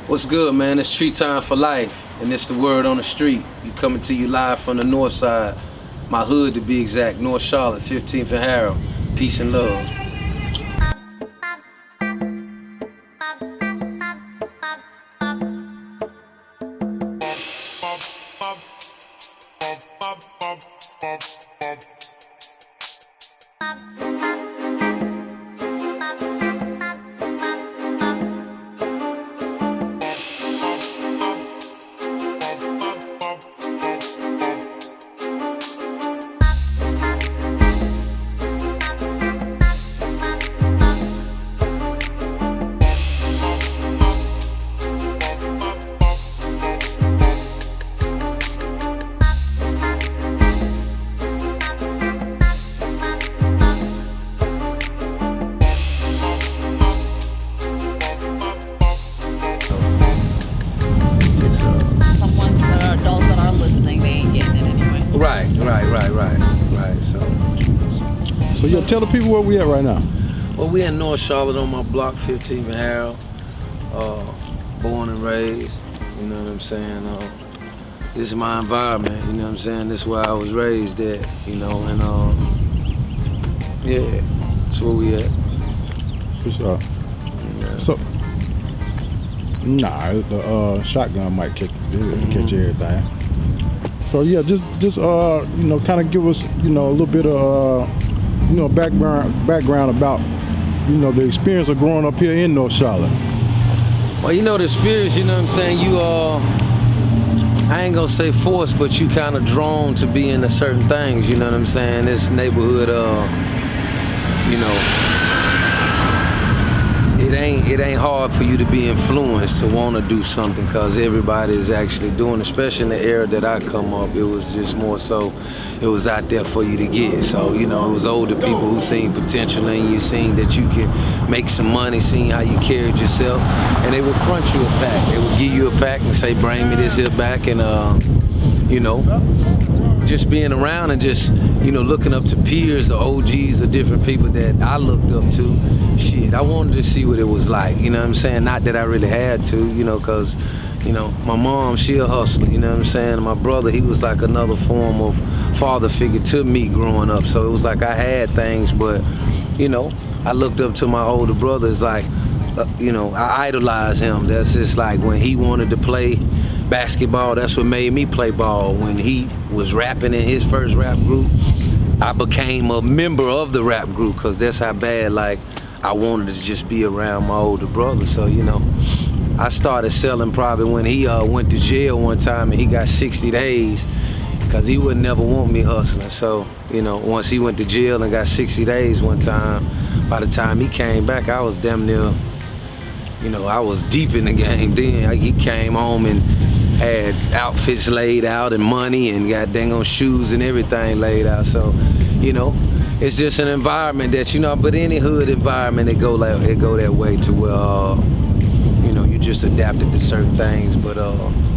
What's good, man? It's Tree Time for Life, and it's the word on the street. We coming to you live from the north side, my hood to be exact, North Charlotte, 15th and Harold. Peace and love. Right. So yeah, tell the people where we at right now. Well, we in North Charlotte on my block, 15th and Harold. Born and raised, you know what I'm saying? This is my environment, you know what I'm saying? This is where I was raised at, you know, and yeah, that's where we at. For sure. Yeah. So, the shotgun might catch everything. So yeah, just you know, kind of give us, you know, a little bit of you know, background about, you know, the experience of growing up here in North Charlotte. Well, you know, the experience, you know what I'm saying, you I ain't gonna say forced, but you kind of drawn to be into certain things, you know what I'm saying? This neighborhood, you know, it ain't hard for you to be influenced to want to do something, because everybody is actually doing, especially in the era that I come up, it was just more so, it was out there for you to get. So, you know, it was older people who seen potential in you, seen that you can make some money, seen how you carried yourself, and they would front you a pack. They would give you a pack and say, bring me this here back, and you know, just being around and just, you know, looking up to peers or OGs or different people that I looked up to. Shit, I wanted to see what it was like, you know what I'm saying? Not that I really had to, you know, because, you know, my mom, she a hustler, you know what I'm saying? And my brother, he was like another form of father figure to me growing up. So it was like I had things, but, you know, I looked up to my older brothers like, you know, I idolized him. That's just like when he wanted to play basketball, that's what made me play ball. When he was rapping in his first rap group, I became a member of the rap group, because that's how bad, like, I wanted to just be around my older brother. So, you know, I started selling probably when he went to jail one time and he got 60 days, because he would never want me hustling. So, you know, once he went to jail and got 60 days one time, by the time he came back, I was damn near, you know, I was deep in the game then. He came home and had outfits laid out and money and got dang on shoes and everything laid out. So, you know, it's just an environment that, you know, but any hood environment, it go that way to where, you know, you just adapted to certain things. But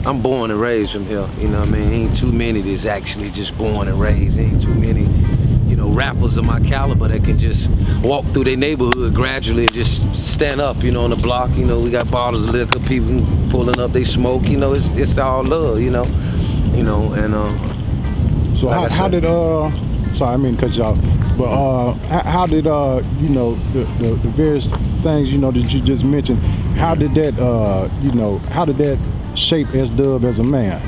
I'm born and raised from here, you know what I mean? Ain't too many that's actually just born and raised. Ain't too many, you know, rappers of my caliber that can just walk through their neighborhood gradually and just stand up, you know, on the block. You know, we got bottles of liquor, people pulling up, they smoke, you know, it's all love, you know, and so like how did sorry, I mean cut you off, but how did you know, the various things, you know, that you just mentioned, how did that you know, how did that shape S-Dub as a man?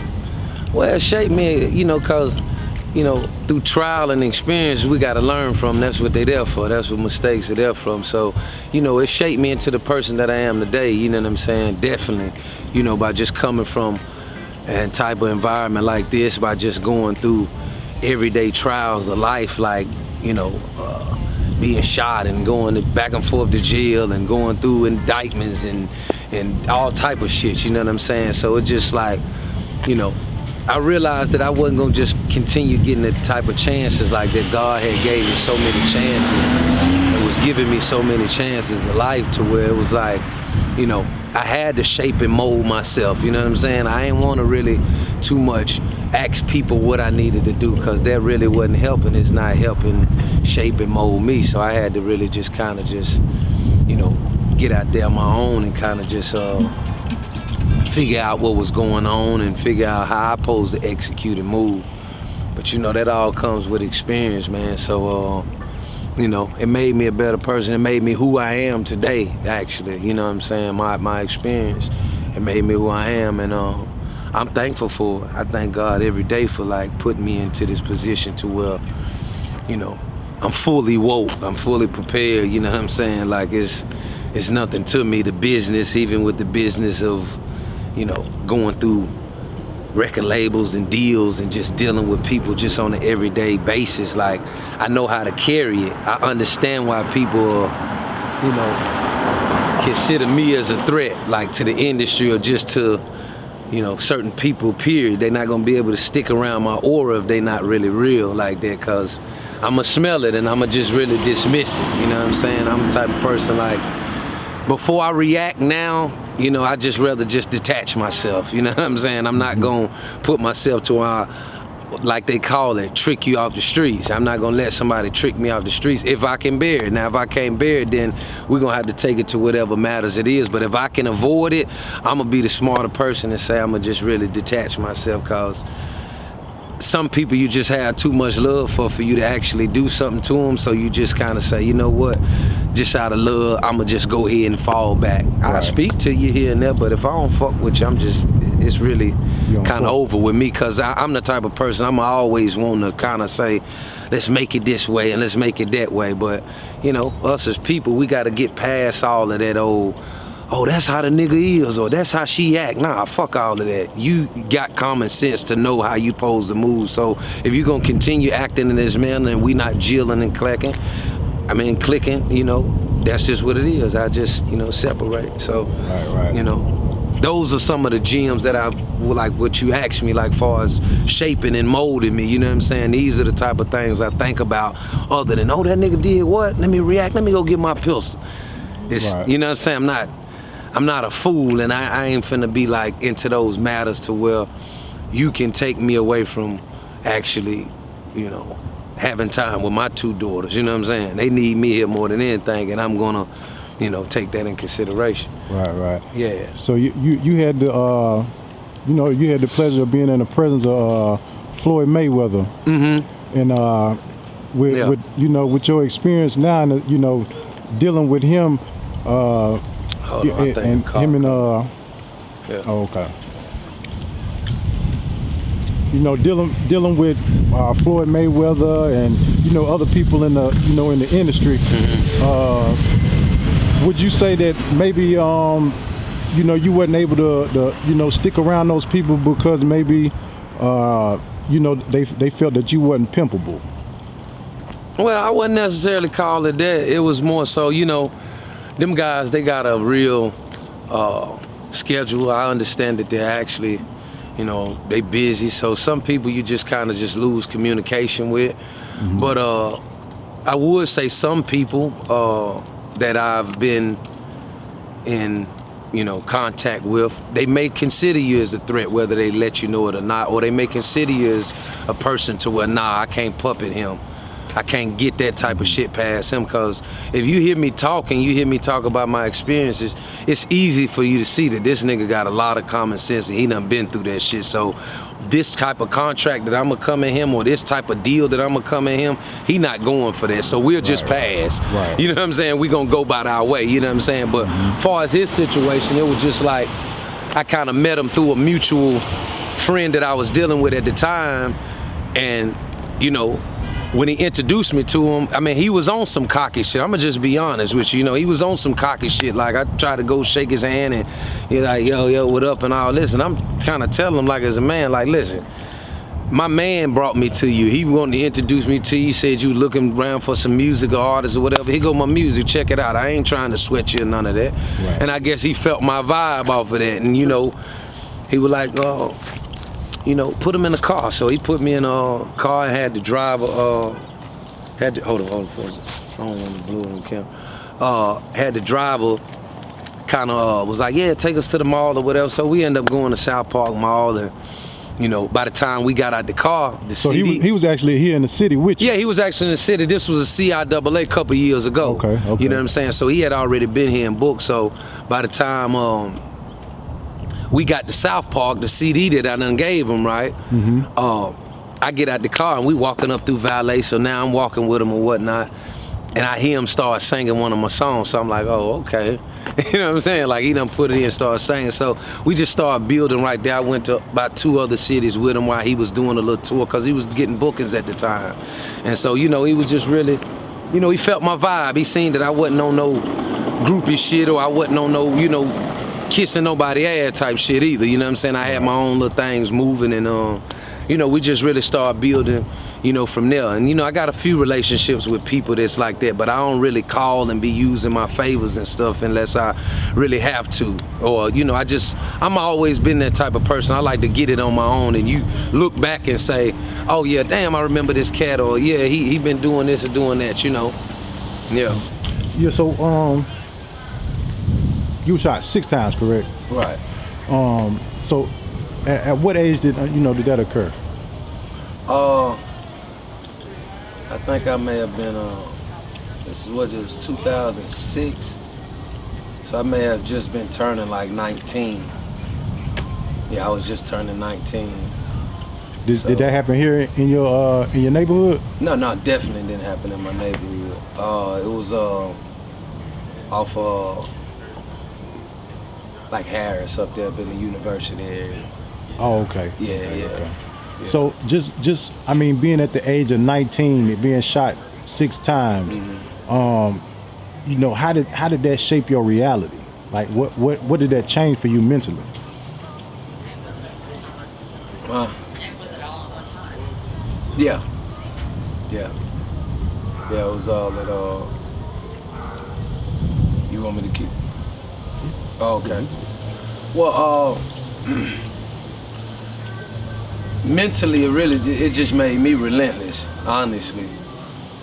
Well, it shaped me, you know, cause, you know, through trial and experience, we got to learn from. That's what they're there for. That's what mistakes are there from. So, you know, it shaped me into the person that I am today, you know what I'm saying? Definitely, you know, by just coming from a type of environment like this, by just going through everyday trials of life, like, you know, being shot and going back and forth to jail and going through indictments and all type of shit, you know what I'm saying? So it just like, you know, I realized that I wasn't gonna just continue getting the type of chances like that. God had gave me so many chances and was giving me so many chances of life, to where it was like, you know, I had to shape and mold myself, you know what I'm saying? I ain't wanna really too much ask people what I needed to do, because that really wasn't helping. It's not helping shape and mold me. So I had to really just kind of just, you know, get out there on my own and kind of just figure out what was going on and figure out how I supposed to execute and move. But you know, that all comes with experience, man. So, you know, it made me a better person. It made me who I am today, actually. You know what I'm saying? My experience, it made me who I am, and I'm thankful for it. I thank God every day for like putting me into this position to where, you know, I'm fully woke. I'm fully prepared. You know what I'm saying? Like it's nothing to me. The business, even with the business of, you know, going through record labels and deals and just dealing with people just on an everyday basis. Like, I know how to carry it. I understand why people, you know, consider me as a threat, like to the industry or just to, you know, certain people, period. They're not gonna be able to stick around my aura if they not really real like that, cause I'ma smell it and I'ma just really dismiss it, you know what I'm saying? I'm the type of person like, before I react now, you know, I just rather just detach myself, you know what I'm saying? I'm not gonna put myself to like they call it, trick you off the streets. I'm not gonna let somebody trick me off the streets if I can bear it. Now, if I can't bear it, then we're gonna have to take it to whatever matters it is. But if I can avoid it, I'm gonna be the smarter person and say I'm gonna just really detach myself, cause some people you just have too much love for you to actually do something to them. So you just kind of say, you know what, just out of love, I'ma just go ahead and fall back. Right. I speak to you here and there, but if I don't fuck with you, it's really kind of over with me, cause I'm the type of person, I'm always want to kind of say, let's make it this way and let's make it that way. But you know, us as people, we got to get past all of that old, oh, that's how the nigga is, or that's how she act. Nah, fuck all of that. You got common sense to know how you supposed to move. So if you're gonna continue acting in this manner and we not jilling and clicking, you know, that's just what it is. I just, you know, separate. So, right. You know, those are some of the gems that I, like what you asked me, like far as shaping and molding me, you know what I'm saying? These are the type of things I think about, other than, oh, that nigga did what? Let me react, let me go get my pistol. It's, right. You know what I'm saying? I'm not a fool, and I ain't finna be like into those matters to where you can take me away from actually, you know, having time with my two daughters, you know what I'm saying? They need me here more than anything, and I'm gonna, you know, take that in consideration. Right. Yeah. So you had the, you know, you had the pleasure of being in the presence of Floyd Mayweather. Mm-hmm. And with you know, with your experience now, and you know, dealing with him, and him and yeah. Oh, okay. You know, dealing with Floyd Mayweather and you know other people in the in the industry. Mm-hmm. Would you say that maybe you know you wasn't able to you know stick around those people because maybe you know they felt that you wasn't pimpable? Well, I wouldn't necessarily call it that. It was more so, you know, them guys, they got a real schedule. I understand that they're actually, you know, they busy. So some people you just kind of just lose communication with. Mm-hmm. But I would say some people that I've been in, you know, contact with, they may consider you as a threat, whether they let you know it or not, or they may consider you as a person to where, nah, I can't puppet him. I can't get that type of shit past him, because if you hear me talking, you hear me talk about my experiences, it's easy for you to see that this nigga got a lot of common sense and he done been through that shit. So this type of contract that I'm gonna come at him, or this type of deal that I'm gonna come at him, he not going for that. So we'll just pass. Right. You know what I'm saying? We gonna go by our way, you know what I'm saying? But far as his situation, it was just like, I kind of met him through a mutual friend that I was dealing with at the time, and you know, when he introduced me to him, I mean, he was on some cocky shit. I'm gonna just be honest with you. You know, he was on some cocky shit. Like, I tried to go shake his hand and he's like, yo, what up and all this. And I'm kind of telling him, like, as a man, like, listen, my man brought me to you. He wanted to introduce me to you. He said you looking around for some music or artists or whatever. Here go my music, check it out. I ain't trying to sweat you or none of that. Right. And I guess he felt my vibe off of that. And, you know, he was like, oh, you know, put him in the car. So he put me in a car and had the driver, hold on for a second. I don't want to blow on camera. Had the driver kind of was like, yeah, take us to the mall or whatever. So we ended up going to South Park Mall, and you know, by the time we got out the car, the CD... So he was actually here in the city with you? Yeah, he was actually in the city. This was a CIAA a couple years ago. Okay. You know what I'm saying? So he had already been here and booked. So by the time we got to South Park, the CD that I done gave him, right? I get out the car and we walking up through Valet, so now I'm walking with him or whatnot, and I hear him start singing one of my songs, so I'm like, oh, okay. You know what I'm saying? Like, he done put it in and started singing, so we just started building right there. I went to about 2 other cities with him while he was doing a little tour, because he was getting bookings at the time. And so, you know, he was just really, you know, he felt my vibe. He seen that I wasn't on no groupie shit, or I wasn't on no, you know, kissing nobody ass type shit either. You know what I'm saying? I had my own little things moving, and you know, we just really started building, you know, from there. And you know, I got a few relationships with people that's like that, but I don't really call and be using my favors and stuff unless I really have to. Or, you know, I'm always been that type of person. I like to get it on my own, and you look back and say, oh yeah, damn, I remember this cat, or yeah, he been doing this or doing that, you know. Yeah. Yeah, so you shot 6 times, correct? Right. So at what age did did that occur? I think I may have been this is what, it was 2006. So I may have just been turning like 19. Yeah, I was just turning 19. Did that happen here in your neighborhood? No, definitely didn't happen in my neighborhood. It was off like Harris up there in the university area. Oh, okay. Yeah. Okay. So just I mean, being at the age of 19, being shot 6 times, you know, how did that shape your reality? Like, what did that change for you mentally? Yeah. It was all that. You want me to keep? Oh, okay. Well, mentally, it just made me relentless, honestly,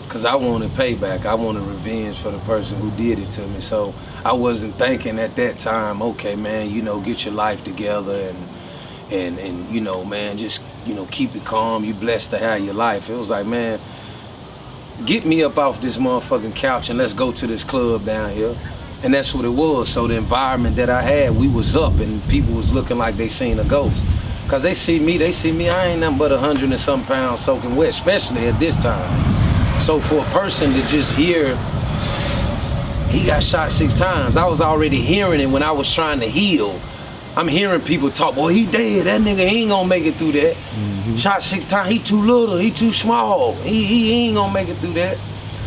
because I wanted payback. I wanted revenge for the person who did it to me. So I wasn't thinking at that time, okay, man, you know, get your life together and you know, man, just, you know, keep it calm. You blessed to have your life. It was like, man, get me up off this motherfucking couch and let's go to this club down here. And that's what it was. So the environment that I had, we was up and people was looking like they seen a ghost. Cause they see me, I ain't nothing but 100 and some pounds soaking wet, especially at this time. So for a person to just hear, he got shot 6 times, I was already hearing it when I was trying to heal. I'm hearing people talk, boy, he dead, that nigga, he ain't gonna make it through that. Shot 6 times, he too little, he too small, he ain't gonna make it through that.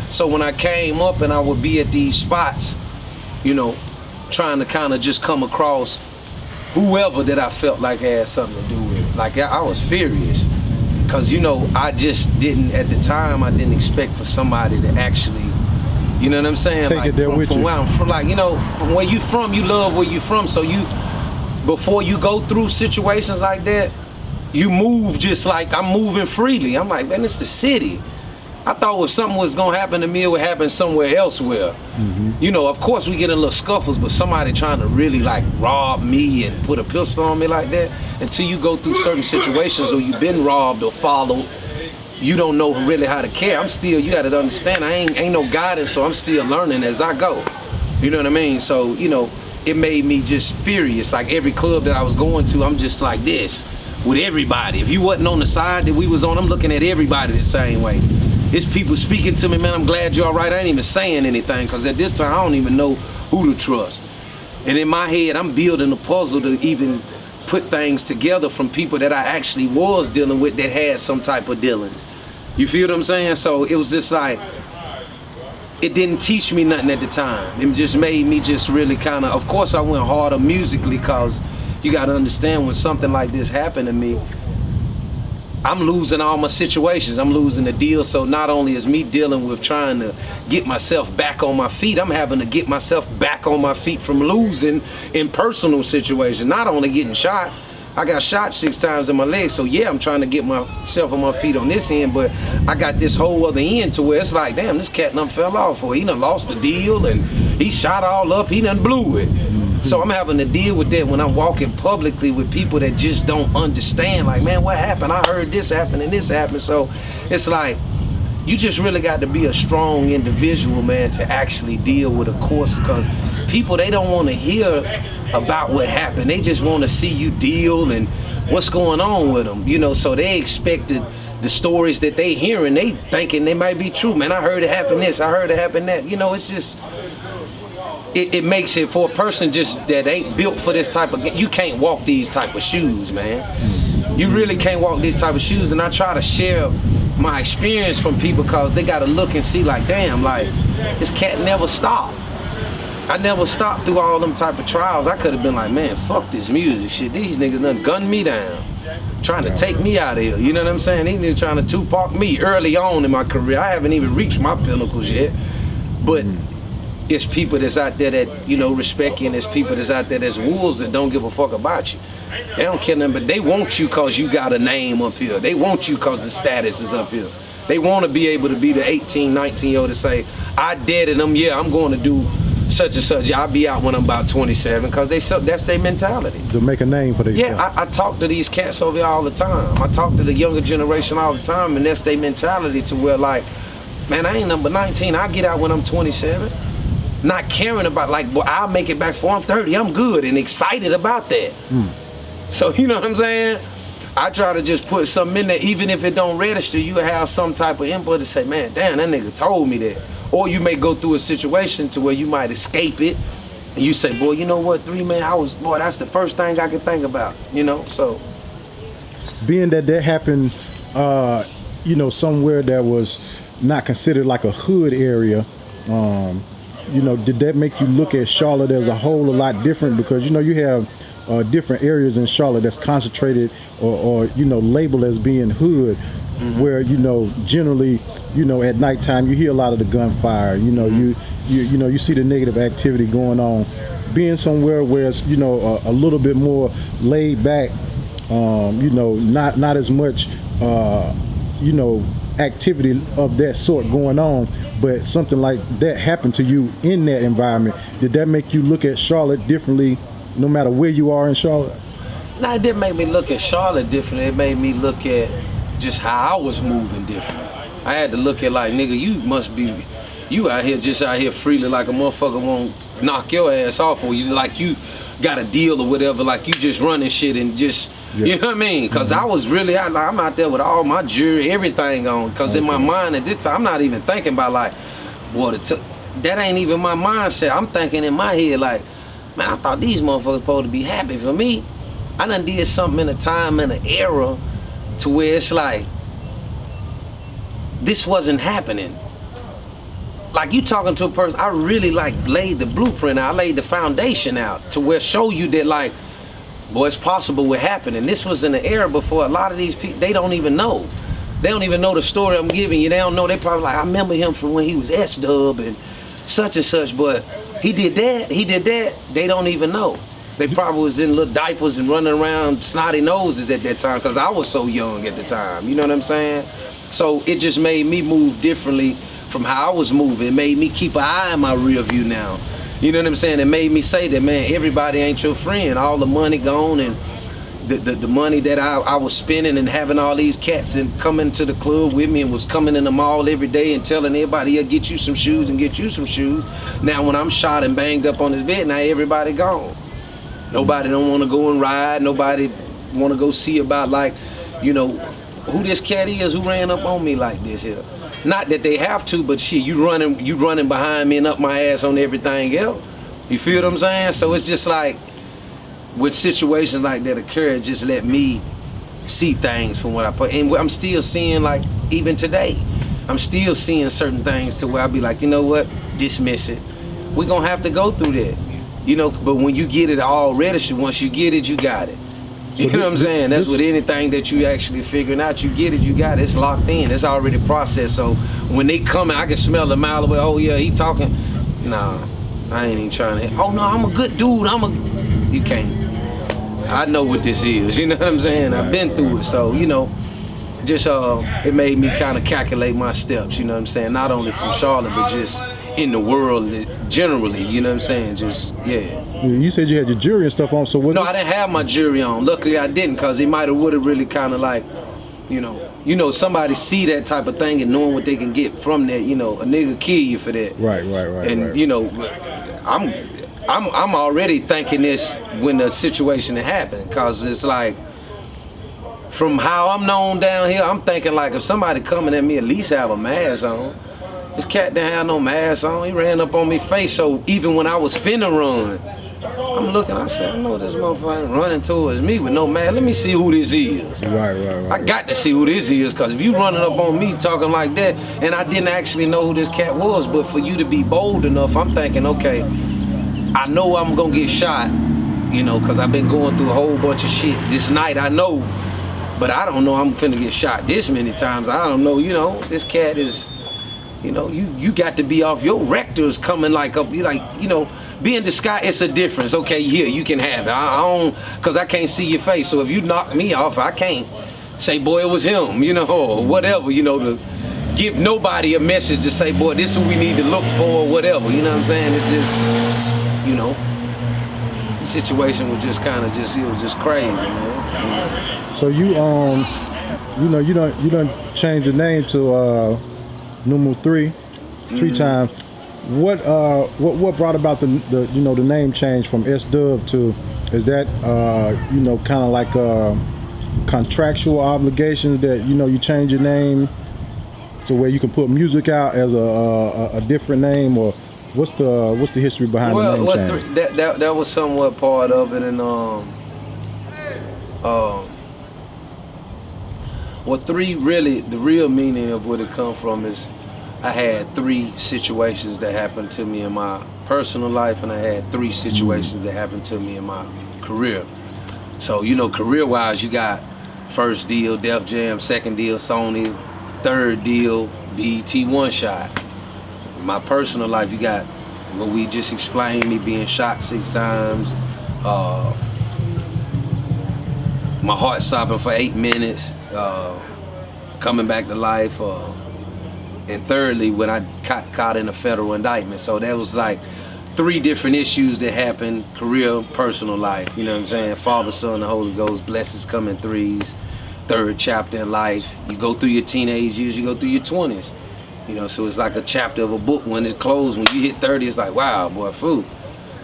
So when I came up and I would be at these spots, you know, trying to kind of just come across whoever that I felt like had something to do with it. Like, I was furious. Cause, you know, I just didn't, at the time, I didn't expect for somebody to actually, you know what I'm saying? Take like, it there with from you. where I'm from, like, you know, from where you from, you love where you from. So you, before you go through situations like that, you move just like I'm moving freely. I'm like, man, it's the city. I thought if something was gonna happen to me, it would happen somewhere elsewhere. You know, of course we get in little scuffles, but somebody trying to really like rob me and put a pistol on me like that, until you go through certain situations or you've been robbed or followed, you don't know really how to care. I'm still, you gotta understand, I ain't no guidance, so I'm still learning as I go. You know what I mean? So, you know, it made me just furious. Like every club that I was going to, I'm just like this with everybody. If you wasn't on the side that we was on, I'm looking at everybody the same way. It's people speaking to me, man, I'm glad you're all right. I ain't even saying anything, because at this time, I don't even know who to trust. And in my head, I'm building a puzzle to even put things together from people that I actually was dealing with that had some type of dealings. You feel what I'm saying? So it was just like, it didn't teach me nothing at the time. It just made me just really kind of course I went harder musically, because you got to understand, when something like this happened to me, I'm losing all my situations. I'm losing the deal. So not only is me dealing with trying to get myself back on my feet, I'm having to get myself back on my feet from losing in personal situations. Not only getting shot, I got shot 6 times in my leg. So yeah, I'm trying to get myself on my feet on this end, but I got this whole other end to where it's like, damn, this cat done fell off, or he done lost the deal and he shot all up, he done blew it. So I'm having to deal with that when I'm walking publicly with people that just don't understand. Like, man, what happened? I heard this happened and this happened. So it's like, you just really got to be a strong individual, man, to actually deal with a course, because people, they don't want to hear about what happened. They just want to see you deal and what's going on with them, you know. So they expected the stories that they hearing, they thinking they might be true. Man, I heard it happen this, I heard it happen that. You know, it's just, it makes it for a person just that ain't built for this type of, you can't walk these type of shoes, man. You really can't walk these type of shoes. And I try to share my experience from people because they got to look and see like, damn, like, this cat never stopped. I never stopped through all them type of trials. I could have been like, man, fuck this music shit. These niggas done gunned me down, trying to take me out of here. You know what I'm saying? These niggas trying to Tupac me early on in my career. I haven't even reached my pinnacles yet. But it's people that's out there that, you know, respect you, and there's people that's out there that's wolves that don't give a fuck about you. They don't care nothing, but they want you because you got a name up here. They want you because the status is up here. They want to be able to be the 18, 19-year-old to say, I dated them, yeah, I'm going to do such and such. I'll be out when I'm about 27, because that's their mentality. To make a name for themselves. Yeah, I talk to these cats over here all the time. I talk to the younger generation all the time, and that's their mentality to where, like, man, I ain't number 19. I'll get out when I'm 27. Not caring about, like, well, I'll make it back before I'm 30. I'm good and excited about that. So, you know what I'm saying? I try to just put something in there, even if it don't register, you have some type of input to say, man, damn, that nigga told me that. Or you may go through a situation to where you might escape it, and you say, boy, you know what, 3 man, boy, that's the first thing I could think about, you know, so. Being that happened, you know, somewhere that was not considered like a hood area, you know, did that make you look at Charlotte as a whole a lot different? Because, you know, you have different areas in Charlotte that's concentrated or you know, labeled as being hood, where, you know, generally, you know, at nighttime you hear a lot of the gunfire, you know, you know, you see the negative activity going on. Being somewhere where it's, you know, a little bit more laid back, you know, not as much, you know, activity of that sort going on, but something like that happened to you in that environment, did that make you look at Charlotte differently no matter where you are in Charlotte? No, it didn't make me look at Charlotte differently. It made me look at just how I was moving differently. I had to look at, like, nigga, you must be, you out here just out here freely like a motherfucker won't knock your ass off, or you like you got a deal or whatever, like you just running shit and just, you know what I mean? Because I was really, I'm out there with all my jewelry, everything on, because in my mind at this time, I'm not even thinking about like, boy, that ain't even my mindset. I'm thinking in my head like, man, I thought these motherfuckers supposed to be happy for me. I done did something in a time, in an era, to where it's like, this wasn't happening. Like, you talking to a person, I really like laid the blueprint out, I laid the foundation out to where show you that, like, boy, it's possible what happened. And this was in an era before a lot of these people, they don't even know. They don't even know the story I'm giving you. They don't know. They probably like, I remember him from when he was S-Dub and such, but he did that. They don't even know. They probably was in little diapers and running around snotty noses at that time, because I was so young at the time. You know what I'm saying? So it just made me move differently from how I was moving. It made me keep an eye on my rear view now. You know what I'm saying? It made me say that, man, everybody ain't your friend. All the money gone, and the money that I was spending and having all these cats and coming to the club with me and was coming in the mall every day and telling everybody, yeah, get you some shoes and get you some shoes. Now when I'm shot and banged up on this bed, now everybody gone. Nobody don't want to go and ride. Nobody want to go see about, like, you know, who this cat is who ran up on me like this here. Not that they have to, but shit, you running behind me and up my ass on everything else. You feel what I'm saying? So it's just like, with situations like that occur, it just let me see things from what I put. And I'm still seeing, like, even today, I'm still seeing certain things to where I be like, you know what, dismiss it. We're gonna have to go through that. You know, but when you get it all registered, once you get it, you got it. You know what I'm saying? That's with anything that you actually figuring out. You get it, you got it. It's locked in. It's already processed. So when they come, I can smell a mile away. Oh yeah, he talking. Nah, I ain't even trying to. Oh no, I'm a good dude. You can't. I know what this is. You know what I'm saying? I've been through it. So, you know, just it made me kind of calculate my steps. You know what I'm saying? Not only from Charlotte, but just in the world generally, you know what I'm saying? Just, yeah. You said you had your jury and stuff on, so what? No, I didn't have my jury on. Luckily I didn't, because they might have would have really kind of like, you know, somebody see that type of thing and knowing what they can get from that, you know, a nigga kill you for that. Right. And, you know, I'm already thinking this when the situation happened, cause it's like, from how I'm known down here, I'm thinking like if somebody coming at me, at least have a mask on. This cat didn't have no mask on. He ran up on me face. So even when I was finna run, I'm looking. I said, I know this motherfucker running towards me with no mask. Let me see who this is. Right. I got to see who this is, cause if you running up on me talking like that, and I didn't actually know who this cat was, but for you to be bold enough, I'm thinking, okay, I know I'm gonna get shot, you know, cause I've been going through a whole bunch of shit this night. I know. But I don't know I'm finna get shot this many times. I don't know, you know, this cat is, you know, you got to be off. Your rector's coming like up, you like, you know, being the sky, it's a difference. Okay, here, you can have it. I don't, cause I can't see your face. So if you knock me off, I can't say, boy, it was him, you know, or whatever, you know, to give nobody a message to say, boy, this is who we need to look for, or whatever, you know what I'm saying? It's just, you know, the situation was just kind of just, it was just crazy, man. You know? So you know, you done change the name to numeral 3 times. What brought about the you know, the name change from S-Dub to, is that you know, kind of like contractual obligations that, you know, you change your name to where you can put music out as a different name, or what's the history behind the name change? That was somewhat part of it, and well, 3 really, the real meaning of what it come from is I had 3 situations that happened to me in my personal life, and I had 3 situations that happened to me in my career. So, you know, career-wise, you got first deal, Def Jam, second deal, Sony, third deal, BET One Shot. In my personal life, you got what we just explained, me being shot 6 times, my heart stopping for 8 minutes, coming back to life, and thirdly, when I caught in a federal indictment. So that was like 3 different issues that happened: career, personal life. You know what I'm saying? Father, Son, the Holy Ghost. Blessings come in 3s. 3rd chapter in life. You go through your teenage years, you go through your 20s. You know, so it's like a chapter of a book. When it's closed, when you hit 30, it's like, wow, boy, food.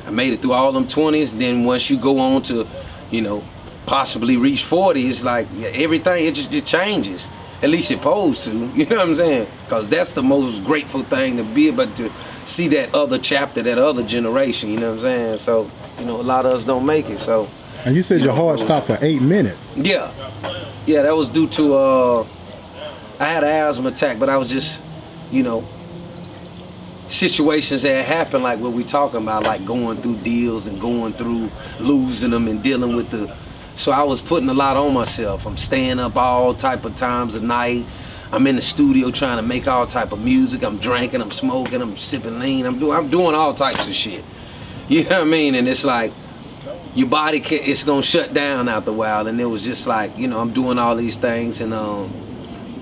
I made it through all them 20s. Then once you go on to, you know, possibly reach 40, it's like everything, it just changes. At least it's supposed to, you know what I'm saying? Because that's the most grateful thing, to be able to see that other chapter, that other generation, you know what I'm saying? So, you know, a lot of us don't make it, so. And you said your heart stopped for 8 minutes. Yeah, that was due to, I had an asthma attack, but I was just, you know, situations that happened like what we talking about, like going through deals and going through losing them and dealing with the, so I was putting a lot on myself. I'm staying up all type of times of night. I'm in the studio trying to make all type of music. I'm drinking, I'm smoking, I'm sipping lean. I'm doing all types of shit. You know what I mean? And it's like, your body it's gonna shut down after a while. And it was just like, you know, I'm doing all these things, and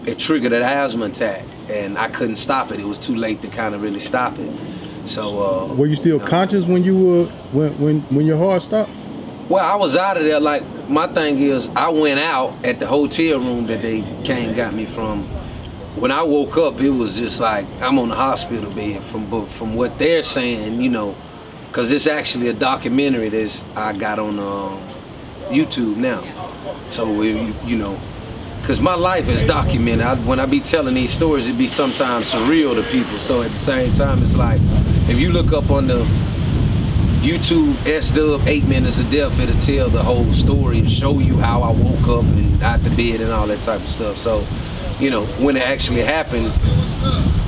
it triggered an asthma attack, and I couldn't stop it. It was too late to kind of really stop it. So were you still conscious when you were when your heart stopped? Well, I was out of there. Like, my thing is, I went out at the hotel room that they got me from. When I woke up, it was just like I'm on the hospital bed from what they're saying, you know, because it's actually a documentary that I got on YouTube now. So, you know, because my life is documented. When I be telling these stories, it be sometimes surreal to people. So at the same time, it's like, if you look up on the YouTube S-Dub 8 Minutes of Death, it'll tell the whole story and show you how I woke up and out the bed and all that type of stuff. So, you know, when it actually happened,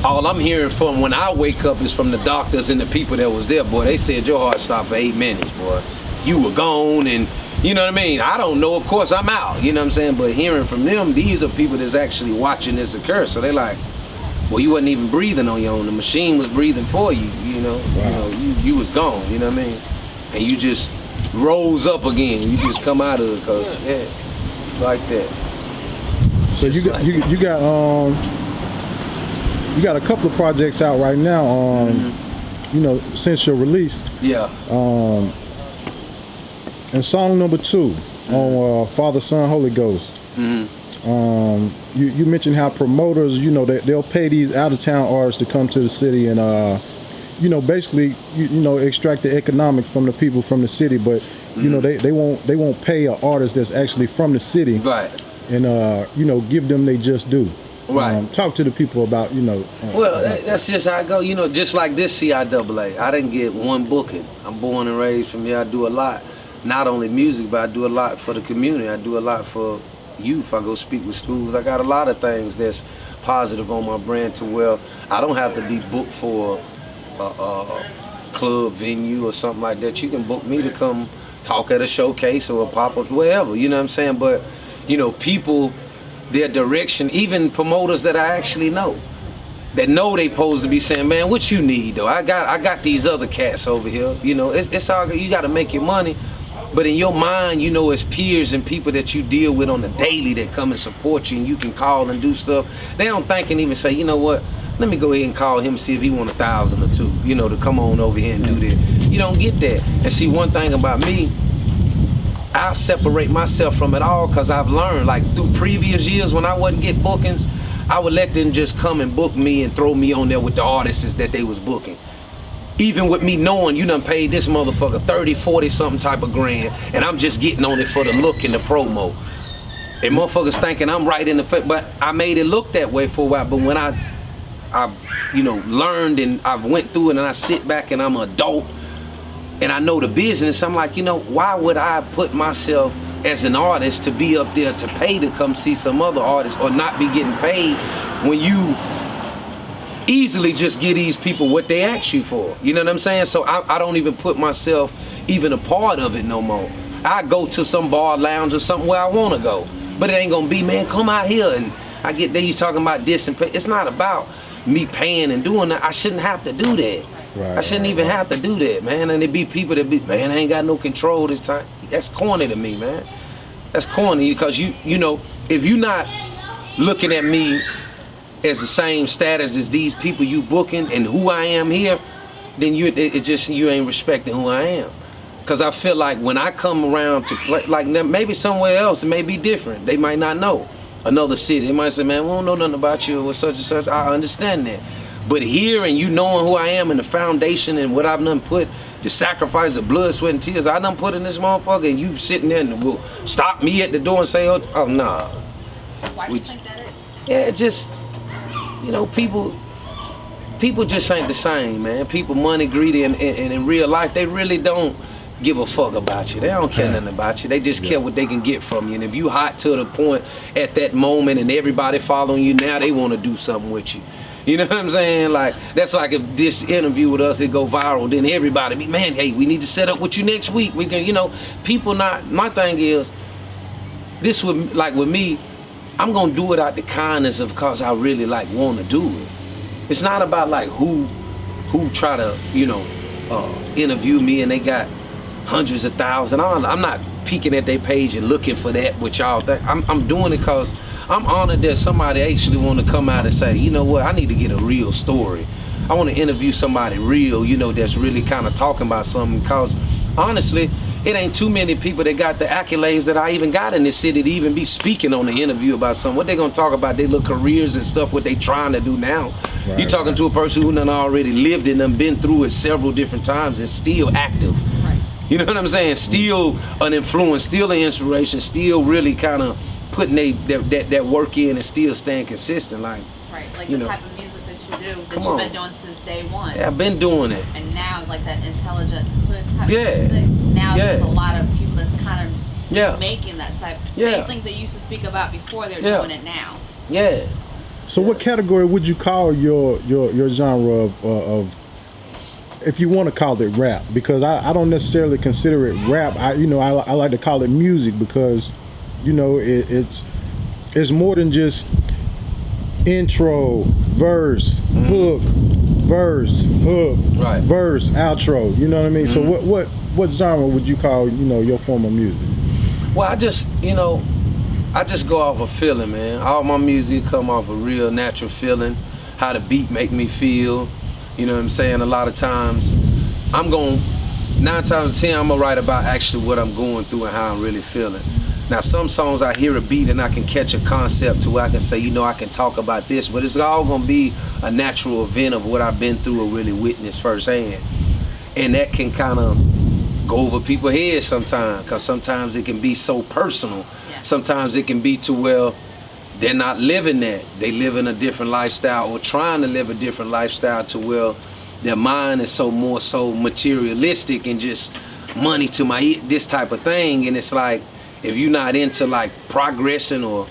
all I'm hearing from when I wake up is from the doctors and the people that was there. Boy, they said your heart stopped for 8 minutes, boy. You were gone, and you know what I mean? I don't know, of course I'm out, you know what I'm saying? But hearing from them, these are people that's actually watching this occur. So they're like, well, you wasn't even breathing on your own. The machine was breathing for you, you know. Wow. You know, you was gone, you know what I mean? And you just rose up again. You just come out of it, cause yeah, like that. So just you got a couple of projects out right now. You know, since your release. Yeah. And song number 2 on Father, Son, Holy Ghost. You mentioned how promoters, you know, they'll pay these out of town artists to come to the city and basically, extract the economics from the people from the city, but they won't pay an artist that's actually from the city, right? And give them they just due. Right. Talk to the people about Well, that's just how I go. Just like this CIAA, I didn't get one booking. I'm born and raised from here. I do a lot, not only music, but I do a lot for the community. I do a lot for youth. I go speak with schools. I got a lot of things that's positive on my brand to where I don't have to be booked for a club venue or something like that. You can book me to come talk at a showcase or a pop-up, wherever. You know what I'm saying? But people, their direction, even promoters that I actually know, that know they supposed to be saying, man, what you need though? I got these other cats over here. It's all, you got to make your money, but in your mind, it's peers and people that you deal with on the daily that come and support you, and you can call and do stuff. They don't think and even say, you know what? Let me go ahead and call him, see if he want 1,000 or 2, to come on over here and do that. You don't get that. And see, one thing about me, I separate myself from it all because I've learned, like through previous years when I wasn't get bookings, I would let them just come and book me and throw me on there with the artists that they was booking. Even with me knowing you done paid this motherfucker 30, 40 something type of grand, and I'm just getting on it for the look and the promo. And motherfuckers thinking I'm right in the fit, but I made it look that way for a while. But when I've learned and I've went through it and I sit back and I'm an adult, and I know the business, I'm like, why would I put myself as an artist to be up there to pay to come see some other artist or not be getting paid when you easily just give these people what they ask you for? You know what I'm saying? So I don't even put myself even a part of it no more. I go to some bar, lounge or something where I want to go, but it ain't gonna be, man, come out here and I get there, he's talking about this and pay. It's not about me paying and doing that. I shouldn't have to do that. I shouldn't even have to do that, man. And there be people that be, man, I ain't got no control this time. That's corny to me, man. That's corny because if you're not looking at me as the same status as these people you booking and who I am here, then you ain't respecting who I am. Because I feel like when I come around to play, like maybe somewhere else it may be different. They might not know. Another city, they might say, man, we don't know nothing about you or such and such. I understand that. But here and you knowing who I am and the foundation and what I've done put, the sacrifice of blood, sweat, and tears I done put in this motherfucker, and you sitting there and will stop me at the door and say, oh nah. Why do you think that is? Yeah, just, people just ain't the same, man. People money greedy and in real life, they really don't give a fuck about you. They don't care nothing about you. They just care what they can get from you. And if you hot to the point at that moment and everybody following you now, they want to do something with you. You know what I'm saying? Like, that's like if this interview with us, it go viral, then everybody be, man, hey, we need to set up with you next week. We can, people not, my thing is, this would, like with me, I'm gonna do it out the kindness of cause I really like want to do it. It's not about like who try to, interview me and they got hundreds of thousands. I'm not peeking at their page and looking for that, what y'all think. I'm doing it cause I'm honored that somebody actually want to come out and say, you know what, I need to get a real story. I want to interview somebody real, that's really kind of talking about something, because honestly, it ain't too many people that got the accolades that I even got in this city to even be speaking on the interview about something. What they gonna talk about, their little careers and stuff, what they trying to do now. Right, you talking to a person who done already lived it and been through it several different times and still active. Right. You know what I'm saying? Still an influence, still an inspiration, still really kind of putting that work in and still staying consistent. Like the type of music that you do, that you've been doing since day one. Yeah, I've been doing it. And now, like that intelligent hood type of music, now there's a lot of people that's kind of making that type of same things they used to speak about before, they're doing it now. Yeah. So what category would you call your genre of if you want to call it rap? Because I don't necessarily consider it rap. I like to call it music because it's more than just intro, verse, hook, verse, hook, verse, outro. You know what I mean? Mm-hmm. So what genre would you call your form of music? Well, I just go off a feeling, man. All my music come off a real natural feeling, how the beat make me feel. You know what I'm saying? A lot of times, 9 times out of 10, I'm gonna write about actually what I'm going through and how I'm really feeling. Now some songs I hear a beat and I can catch a concept to where I can say, you know, I can talk about this, but it's all gonna be a natural event of what I've been through or really witnessed firsthand. And that can kind of go over people's heads sometimes, because sometimes it can be so personal. Yeah. Sometimes it can be to where they're not living that. They live in a different lifestyle or trying to live a different lifestyle to where their mind is so more so materialistic and just money to this type of thing. And it's like, if you're not into like progressing, or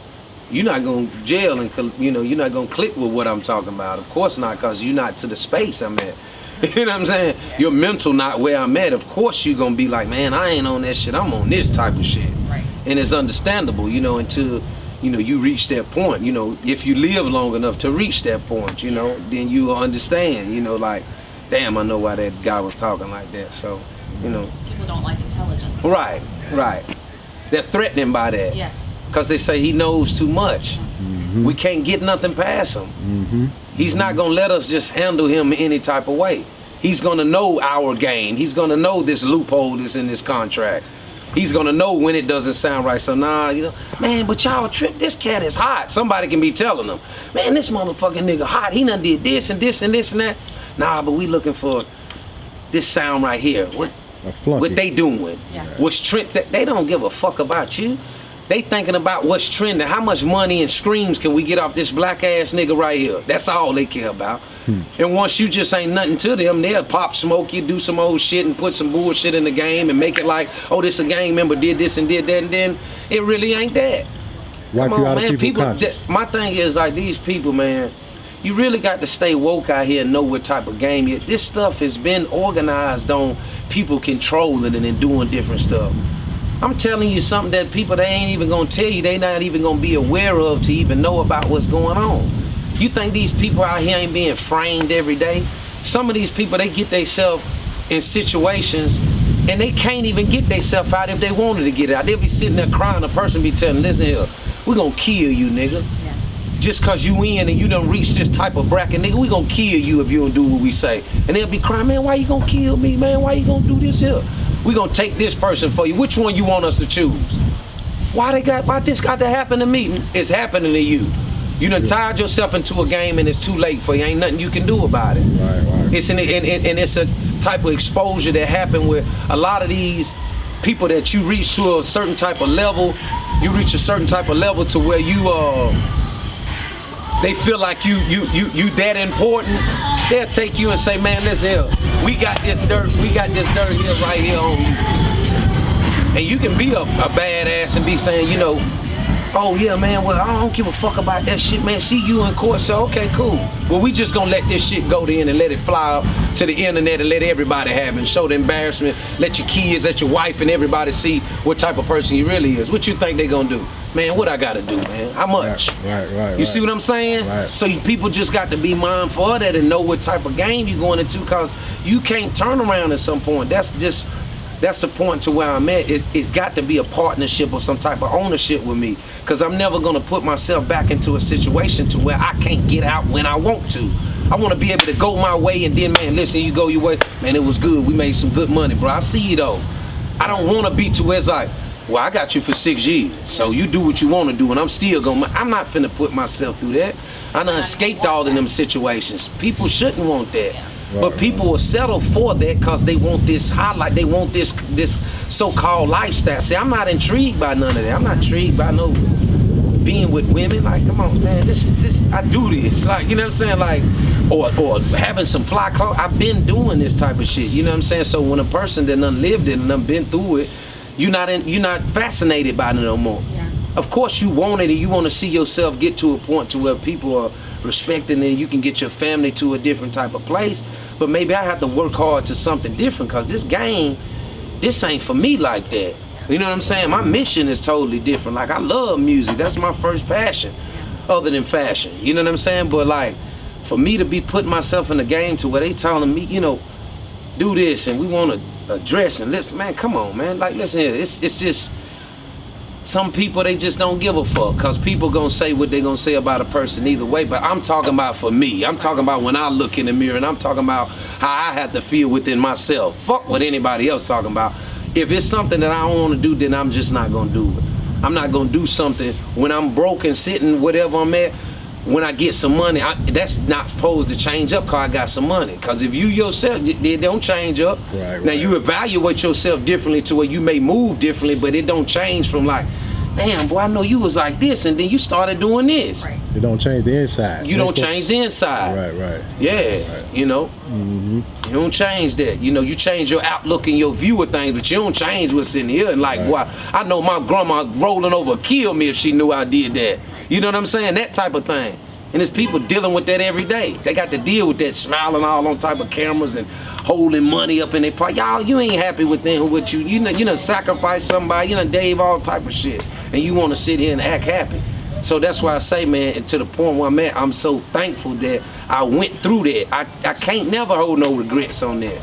you're not going to jail and, you know, you're not going to click with what I'm talking about. Of course not, because you're not to the space I'm at. You know what I'm saying? Yeah. Your mental not where I'm at. Of course you're going to be like, man, I ain't on that shit. I'm on this type of shit. Right. And it's understandable, you know, until, you know, you reach that point. You know, if you live long enough to reach that point, you know, then you understand, you know, like, damn, I know why that guy was talking like that. So, you know. People don't like intelligence. Right, right. They're threatening by that. Yeah. Because they say he knows too much. Mm-hmm. We can't get nothing past him. Mm-hmm. He's not going to let us just handle him any type of way. He's going to know our game. He's going to know this loophole that's in this contract. He's going to know when it doesn't sound right. So, nah, you know, man, but y'all trip, this cat is hot. Somebody can be telling them, man, this motherfucking nigga hot. He done did this and this and this and that. Nah, but we looking for this sound right here. What they doing? Yeah. What's trend? They don't give a fuck about you. They thinking about what's trending. How much money and screams can we get off this black ass nigga right here? That's all they care about. And once you just ain't nothing to them, they'll pop smoke you, do some old shit and put some bullshit in the game and make it like, oh, this a gang member did this and did that, and then it really ain't that. Come on, man. My thing is like these people, man, you really got to stay woke out here and know what type of game you. This stuff has been organized on people controlling it and doing different stuff. I'm telling you something that people, they ain't even gonna tell you, they not even gonna be aware of to even know about what's going on. You think these people out here ain't being framed every day? Some of these people, they get themselves in situations and they can't even get themselves out if they wanted to get out. They'll be sitting there crying, a person be telling, listen here, we gonna kill you, nigga. Yeah. Just cause you in and you done reach this type of bracket, nigga, we gonna kill you if you don't do what we say. And they'll be crying, man, why you gonna kill me, man? Why you gonna do this here? We gonna take this person for you. Which one you want us to choose? Why this got to happen to me? It's happening to you. You done tied yourself into a game and it's too late for you. Ain't nothing you can do about it. Right. It's and it's a type of exposure that happened where a lot of these people that you reach to a certain type of level, you reach a certain type of level to where you they feel like you that important. They'll take you and say, man, listen here, we got this dirt here right here on you. And you can be a badass and be saying, you know, oh yeah, man, well, I don't give a fuck about that shit, man. See you in court, so okay, cool. Well, we just gonna let this shit go in and let it fly up to the internet and let everybody have it and show the embarrassment, let your kids, let your wife and everybody see what type of person you really is. What you think they gonna do? Man, what I gotta do, man? How much? Right. You see what I'm saying? Right. So people just got to be mindful of that and know what type of game you're going into, because you can't turn around at some point. That's the point to where I'm at. It's got to be a partnership or some type of ownership with me, because I'm never gonna put myself back into a situation to where I can't get out when I want to. I want to be able to go my way and then, man, listen, you go your way. Man, it was good. We made some good money, bro. I see you though. I don't want to be to where it's like, well, I got you for 6 years, so you do what you want to do, and I'm still gonna. I'm not finna put myself through that. I done escaped all of them situations. People shouldn't want that, but people will settle for that because they want this highlight. They want this so-called lifestyle. See, I'm not intrigued by none of that. I'm not intrigued by no being with women. Like, come on, man, this I do this. Like, you know what I'm saying? Like, or having some fly clothes. I've been doing this type of shit. You know what I'm saying? So when a person that done lived it and done been through it, you're not fascinated by it no more. Yeah. Of course you want it and you want to see yourself get to a point to where people are respecting it and you can get your family to a different type of place. But maybe I have to work hard to something different, because this game, this ain't for me like that. You know what I'm saying? My mission is totally different. Like, I love music. That's my first passion, other than fashion. You know what I'm saying? But like, for me to be putting myself in the game to where they telling me, you know, do this and we want to dress and lips, man, come on, man. Like, listen here, it's just some people, they just don't give a fuck, because people gonna say what they gonna say about a person either way. But I'm talking about for me. I'm talking about when I look in the mirror, and I'm talking about how I have to feel within myself. Fuck what anybody else talking about. If it's something that I don't want to do, then I'm just not gonna do it. I'm not gonna do something when I'm broke and sitting whatever I'm at. When I get some money, that's not supposed to change up because I got some money. Because if you yourself, they don't change up. Right, now you evaluate yourself differently to where you may move differently, but it don't change from like, damn, boy, I know you was like this, and then you started doing this. Right. It don't change the inside. You don't change the inside. Right. Yeah, right. you know, you don't change that. You know, you change your outlook and your view of things, but you don't change what's in here. And like, boy, I know my grandma rolling over kill me if she knew I did that. You know what I'm saying? That type of thing. And there's people dealing with that every day. They got to deal with that, smiling all on type of cameras and holding money up in their pocket. Y'all, you ain't happy with them, with you know, sacrifice somebody, you know, Dave, all type of shit. And you want to sit here and act happy. So that's why I say, man, to the point where I'm at, I'm so thankful that I went through that. I can't never hold no regrets on that.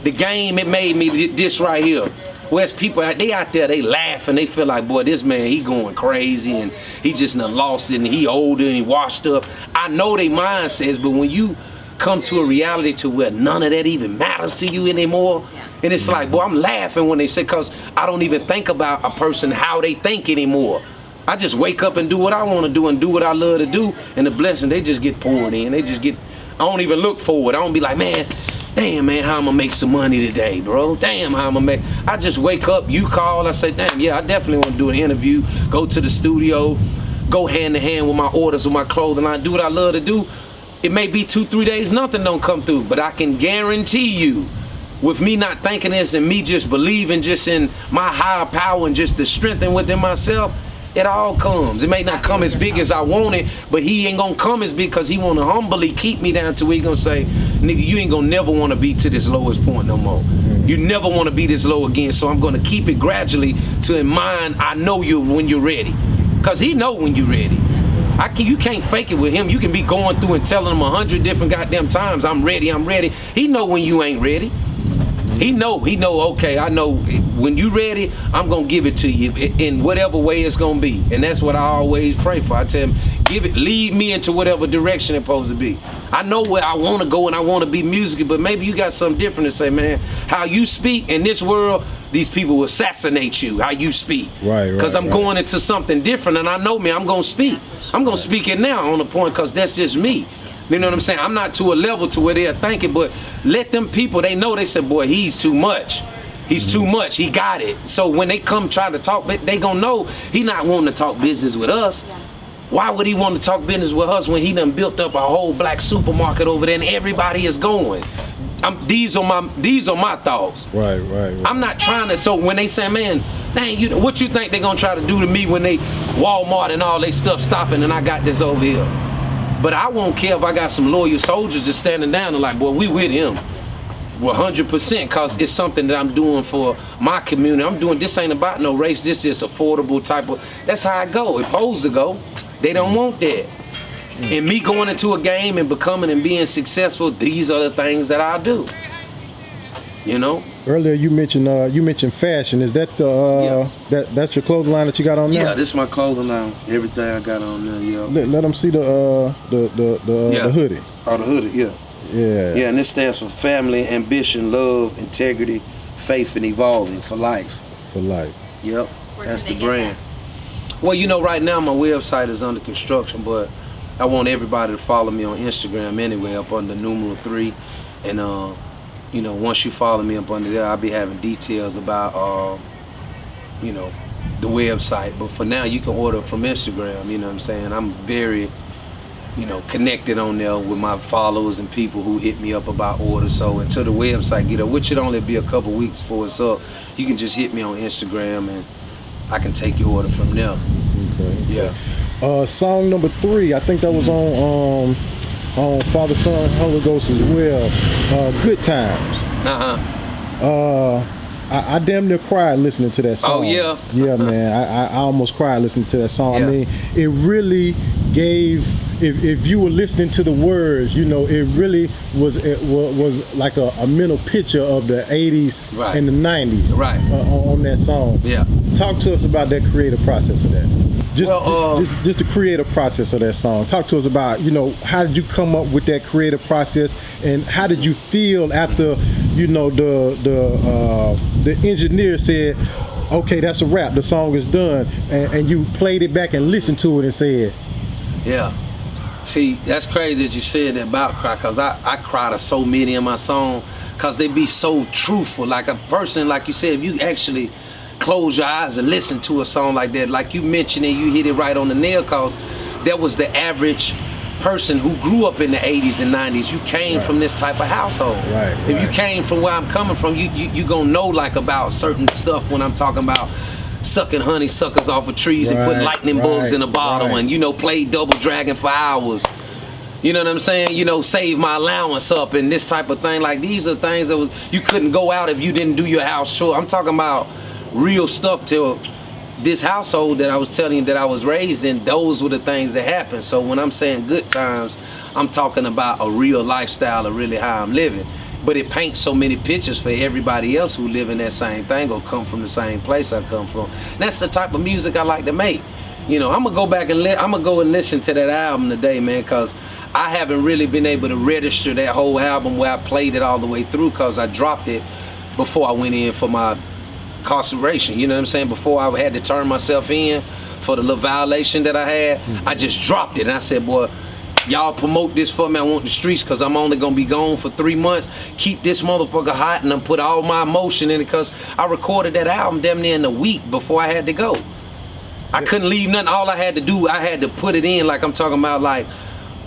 The game, it made me this right here. Whereas people, they out there, they laugh and they feel like, boy, this man, he going crazy and he just done lost it and he older and he washed up. I know they mindsets, but when you come to a reality to where none of that even matters to you anymore, and it's like, boy, I'm laughing when they say, because I don't even think about a person how they think anymore. I just wake up and do what I want to do and do what I love to do, and the blessings, they just get poured in. They just get, I don't even look forward. I don't be like, man, damn, man, how I'm gonna make some money today, bro? Damn, how I'm gonna make. I just wake up, you call, I say, damn, yeah, I definitely want to do an interview, go to the studio, go hand to hand with my orders, with my clothing. I do what I love to do. It may be 2-3 days, nothing don't come through, but I can guarantee you, with me not thinking this and me just believing just in my higher power and just the strength and within myself, it all comes. It may not come as big as I want it, but he ain't gonna come as big because he wanna humbly keep me down to where he gonna say, nigga, you ain't gonna never wanna be to this lowest point no more. You never wanna be this low again, so I'm gonna keep it gradually to in mind, I know you when you're ready. Cause he know when you're ready. You can't fake it with him. You can be going through and telling him 100 different goddamn times, I'm ready. He know when you ain't ready. He know, okay, I know when you ready, I'm gonna give it to you in whatever way it's gonna be. And that's what I always pray for. I tell him, lead me into whatever direction it's supposed to be. I know where I wanna go and I wanna be musical, but maybe you got something different to say, man. How you speak in this world, these people will assassinate you, how you speak. Right. Because I'm going into something different, and I know me, I'm gonna speak. I'm gonna speak it now on the point, because that's just me. You know what I'm saying? I'm not to a level to where they're thinking, but let them people, they know, they say, boy, he's too much. He's too much. He got it. So when they come try to talk, they gonna know he not wanting to talk business with us. Yeah. Why would he want to talk business with us when he done built up a whole black supermarket over there and everybody is going? These are my thoughts. Right. I'm not trying to. So when they say, man, dang, what you think they gonna try to do to me when they Walmart and all they stuff stopping and I got this over here? But I won't care if I got some loyal soldiers just standing down and like, boy, we with him 100%, because it's something that I'm doing for my community. I'm doing, this ain't about no race, this is affordable type of, that's how I go. It's supposed to go. They don't want that. And me going into a game and becoming and being successful, these are the things that I do. You know? Earlier you mentioned fashion. Is that that's your clothing line that you got on there? Yeah, this is my clothing line. Everything I got on there, yeah. Let them see the hoodie. Oh, the hoodie, yeah. Yeah. Yeah, and this stands for family, ambition, love, integrity, faith, and evolving for life. For life. Yep. That's the brand. Well, you know, right now my website is under construction, but I want everybody to follow me on Instagram anyway, up under numeral 3, and you know, once you follow me up under there, I'll be having details about, you know, the website. But for now, you can order from Instagram, you know what I'm saying? I'm very, you know, connected on there with my followers and people who hit me up about orders. So until the website get up, which should only be a couple weeks before it's up, you can just hit me on Instagram and I can take your order from there. Okay. Yeah. Song number 3, I think that was on Father, Son, Holy Ghost as well. Good Times. I damn near cried listening to that song. Oh yeah. Yeah, man. I almost cried listening to that song. Yeah. I mean, it really gave. If you were listening to the words, you know, it really was like a mental picture of the 80s and the 90s on that song. Yeah. Talk to us about that creative process of that. Just the creative process of that song. Talk to us about, you know, how did you come up with that creative process, and how did you feel after, you know, the engineer said, okay, that's a wrap, the song is done, and you played it back and listened to it and said, yeah. See, that's crazy that you said that about cry, because I cry to so many in my song, because they be so truthful. Like a person, like you said, if you actually close your eyes and listen to a song like that, like you mentioned it, you hit it right on the nail, because that was the average person who grew up in the 80s and 90s. You came from this type of household. If you came from where I'm coming from, you gonna know like about certain stuff when I'm talking about sucking honeysuckers off of trees and putting lightning bugs in a bottle and, you know, play Double Dragon for hours. You know what I'm saying? You know, save my allowance up and this type of thing. Like, these are things that you couldn't go out if you didn't do your house chore. I'm talking about real stuff till this household that I was telling you that I was raised in. Those were the things that happened. So when I'm saying good times, I'm talking about a real lifestyle of really how I'm living. But it paints so many pictures for everybody else who live in that same thing or come from the same place I come from. And that's the type of music I like to make. You know, I'm gonna go back and listen to that album today, man, because I haven't really been able to register that whole album where I played it all the way through, because I dropped it before I went in for my incarceration. You know what I'm saying? Before I had to turn myself in for the little violation that I had, I just dropped it. And I said, boy, y'all promote this for me. I want the streets, because I'm only gonna be gone for 3 months. Keep this motherfucker hot, and I'm put all my emotion in it, because I recorded that album damn near in a week before I had to go. I couldn't leave nothing. All I had to do, I had to put it in, like I'm talking about, like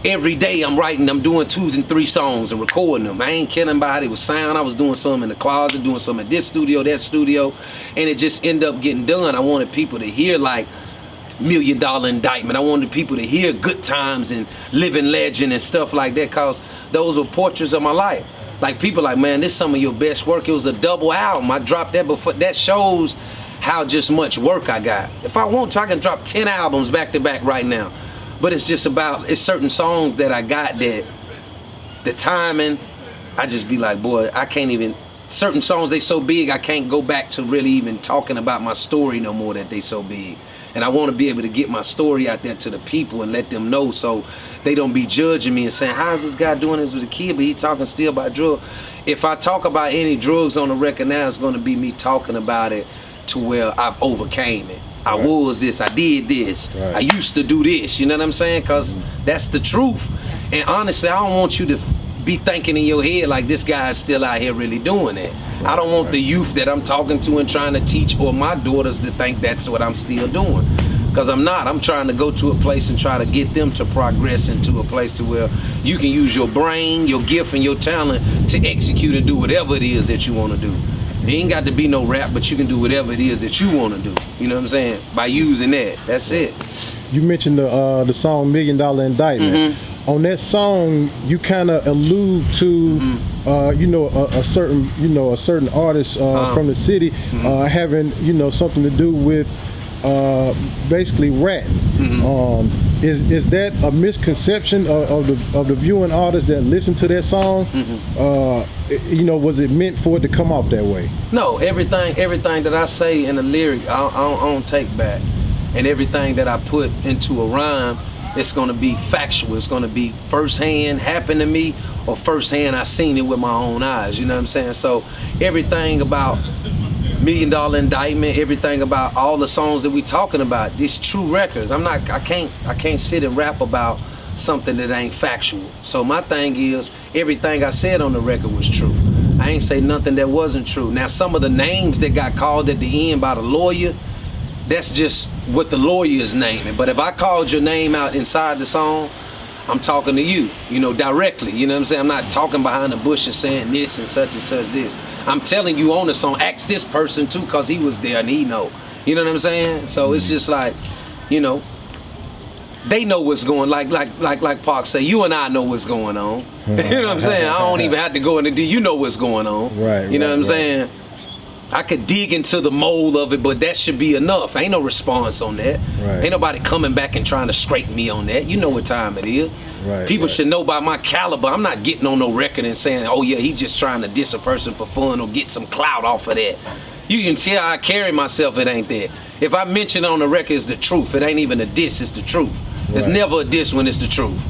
every day I'm writing, I'm doing 2 and 3 songs and recording them. I ain't kidding about it. It was sound. I was doing some in the closet, doing some at this studio, that studio, and it just ended up getting done. I wanted people to hear like $1 Million Indictment. I wanted people to hear Good Times and Living Legend and stuff like that, because those were portraits of my life. Like, people like, man, this is some of your best work. It was a double album. I dropped that before. That shows how just much work I got. If I want to, I can drop 10 albums back to back right now. But it's just about, it's certain songs that I got that the timing, I just be like, boy, I can't even, certain songs, they so big, I can't go back to really even talking about my story no more, that they so big. And I want to be able to get my story out there to the people and let them know, so they don't be judging me and saying, how's this guy doing this with a kid, but he talking still about drugs. If I talk about any drugs on the record now, it's going to be me talking about it to where I've overcame it. I was this, I did this, I used to do this, you know what I'm saying? Because that's the truth. And honestly, I don't want you to be thinking in your head like this guy is still out here really doing it. I don't want the youth that I'm talking to and trying to teach, or my daughters, to think that's what I'm still doing. Because I'm not. I'm trying to go to a place and try to get them to progress into a place to where you can use your brain, your gift, and your talent to execute and do whatever it is that you want to do. It ain't got to be no rap, but you can do whatever it is that you want to do. You know what I'm saying? By using that. That's it. You mentioned the song $1 Million Indictment. On that song, you kind of allude to, you know, a certain artist from the city having, you know, something to do with basically rap. Is that a misconception of the viewing artists that listen to that song? You know, was it meant for it to come off that way? No, everything that I say in the lyric, I don't take back. And everything that I put into a rhyme, it's gonna be factual. It's gonna be firsthand happened to me, or firsthand I seen it with my own eyes. You know what I'm saying? So everything about $1 Million Indictment, everything about all the songs that we talking about, these true records. I can't sit and rap about something that ain't factual. So my thing is, everything I said on the record was true. I ain't say nothing that wasn't true. Now, some of the names that got called at the end by the lawyer, that's just what the lawyer is naming. But if I called your name out inside the song, I'm talking to you, you know, directly. You know what I'm saying? I'm not talking behind the bush and saying this and such this. I'm telling you on the song, ask this person too, because he was there and he know. You know what I'm saying? So it's just like, you know, they know what's going, like Park say, you and I know what's going on. You know what I'm saying? I don't even have to go into you know what's going on. Right. You know what I'm saying? I could dig into the mold of it, but that should be enough. Ain't no response on that. Right. Ain't nobody coming back and trying to scrape me on that. You know what time it is. Right, People should know by my caliber. I'm not getting on no record and saying, oh yeah, he just trying to diss a person for fun or get some clout off of that. You can tell I carry myself, it ain't that. If I mention on the record, it's the truth. It ain't even a diss, it's the truth. It's never a diss when it's the truth.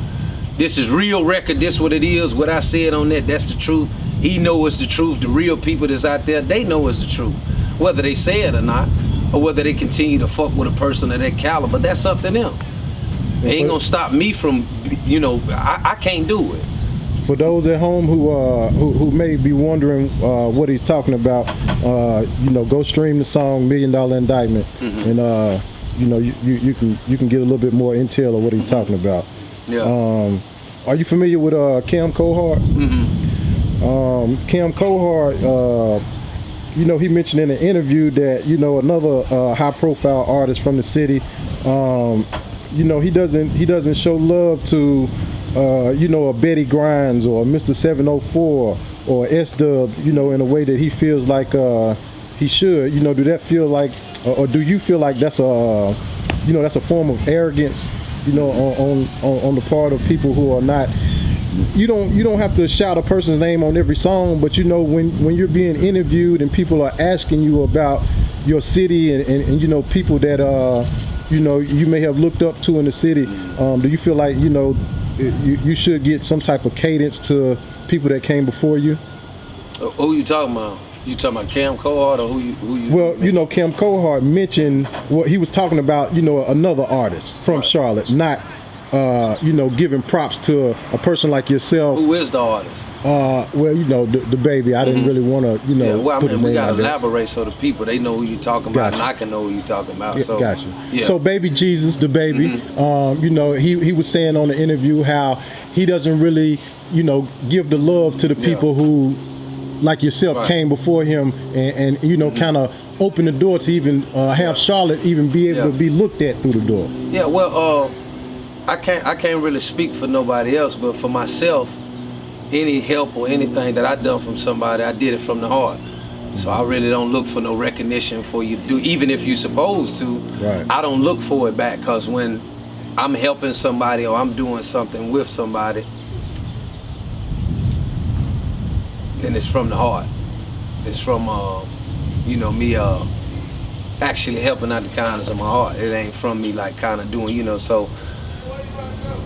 This is real record, this what it is. What I said on that, that's the truth. He know it's the truth. The real people that's out there, they know it's the truth. whether they say it or not, or whether they continue to fuck with a person of that caliber. That's up to them. It ain't gonna stop me from, you know, I can't do it. For those at home who may be wondering what he's talking about, you know, go stream the song $1 Million Indictment, and you know, you can get a little bit more intel of what he's talking about. Yeah. Are you familiar with Cam Cohart? Cam Cohart, you know, he mentioned in an interview that, you know, another high-profile artist from the city, you know, he doesn't show love to, you know, a Betty Grimes or Mr. 704 or S-Dub, you know, in a way that he feels like he should. You know, do that feel like, or do you feel like that's a, you know, that's a form of arrogance, you know, on the part of people who are not. You don't have to shout a person's name on every song, but you know, when you're being interviewed and people are asking you about your city and you know, people that you know, you may have looked up to in the city, do you feel like, you know, you should get some type of cadence to people that came before you? Who you talking about? You talking about Cam Cohart or who you well, mentioned? You know, Cam Cohart mentioned what he was talking about, you know, another artist from Charlotte, not you know, giving props to a person like yourself. Who is the artist? Well, you know, the baby. I didn't really want to, you know. Yeah, well, I mean, we got to there. elaborate so the people, they know who you talking about, and I can know who you talking about. So, gotcha. Yeah. So, Baby Jesus, the baby, you know, he was saying on the interview how he doesn't really, you know, give the love to the people who, like yourself, came before him and you know, kind of open the door to even have Charlotte even be able to be looked at through the door. Yeah, well, I can't really speak for nobody else, but for myself, any help or anything that I done from somebody, I did it from the heart. So I really don't look for no recognition for you to do, even if you're supposed to. I don't look for it back, because when I'm helping somebody or I'm doing something with somebody, then it's from the heart. It's from, you know, me actually helping out the kindness of my heart. It ain't from me like kind of doing, you know, so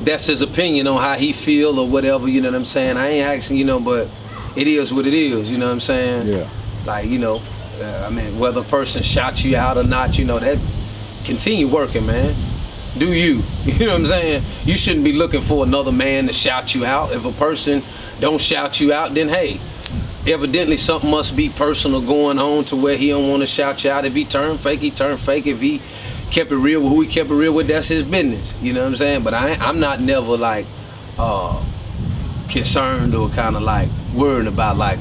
that's his opinion on how he feel or whatever, you know what I'm saying? I ain't asking, you know, but it is what it is, you know what I'm saying? Yeah. Like, you know, I mean, whether a person shot you out or not, you know, that continue working, man. Do you? You know what I'm saying? You shouldn't be looking for another man to shout you out. If a person don't shout you out, then hey, evidently something must be personal going on to where he don't want to shout you out. If he turned fake, he turned fake. If he kept it real with who he kept it real with, that's his business. You know what I'm saying? But I'm not never like concerned or kind of like worried about like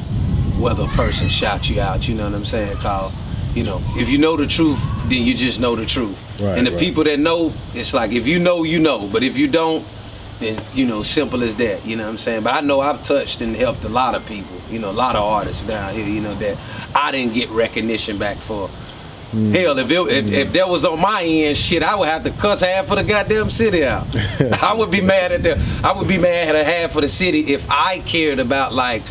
whether a person shout you out. You know what I'm saying? Cause, you know, if you know the truth, then you just know the truth. And the people that know, it's like if you know, you know. But if you don't, then, you know, simple as that. You know what I'm saying? But I know I've touched and helped a lot of people. You know, a lot of artists down here. You know, that I didn't get recognition back for. Hell, if that was on my end, shit, I would have to cuss half of the goddamn city out. I would be mad at half of the city if I cared about like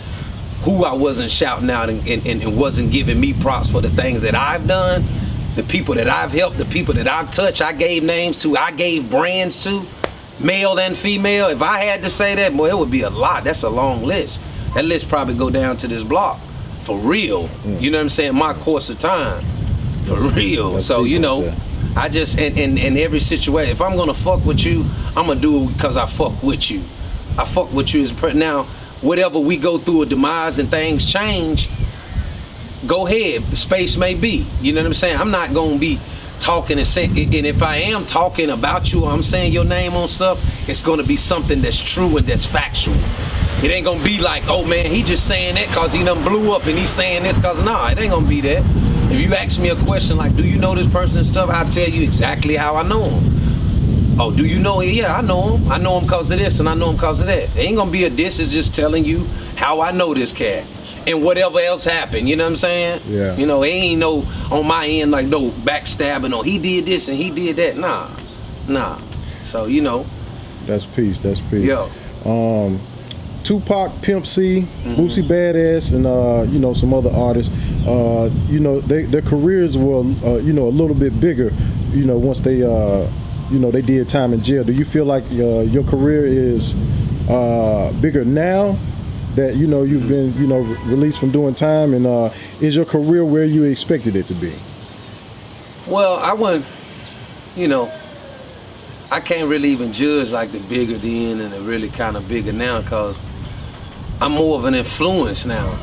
who I wasn't shouting out and wasn't giving me props for the things that I've done, the people that I've helped, the people that I've touched, I gave names to, I gave brands to, male and female. If I had to say that, boy, it would be a lot. That's a long list. That list probably go down to this block. For real. You know what I'm saying? My course of time. For real. So, you know, I just, in every situation, if I'm gonna fuck with you, I'm gonna do it because I fuck with you. I fuck with you as now, whatever we go through a demise and things change, go ahead, space may be. You know what I'm saying? I'm not gonna be talking and saying, and if I am talking about you or I'm saying your name on stuff, it's gonna be something that's true and that's factual. It ain't gonna be like, oh man, he just saying that cause he done blew up and he's saying this cause, nah, it ain't gonna be that. If you ask me a question like, do you know this person and stuff, I'll tell you exactly how I know him. Oh, do you know him? Yeah, I know him. I know him because of this and I know him because of that. It ain't gonna be a diss, it's just telling you how I know this cat. And whatever else happened, you know what I'm saying? Yeah. You know, it ain't no, on my end, like no backstabbing or he did this and he did that. Nah. So, you know. That's peace, Yo. Tupac, Pimp C, Boosie Badass, and you know, some other artists. You know, their careers were you know, a little bit bigger. You know, once they you know, they did time in jail. Do you feel like your career is bigger now that you've been released from doing time, and is your career where you expected it to be? Well, I wouldn't, I can't really even judge like the bigger then and the really kind of bigger now, because I'm more of an influence now.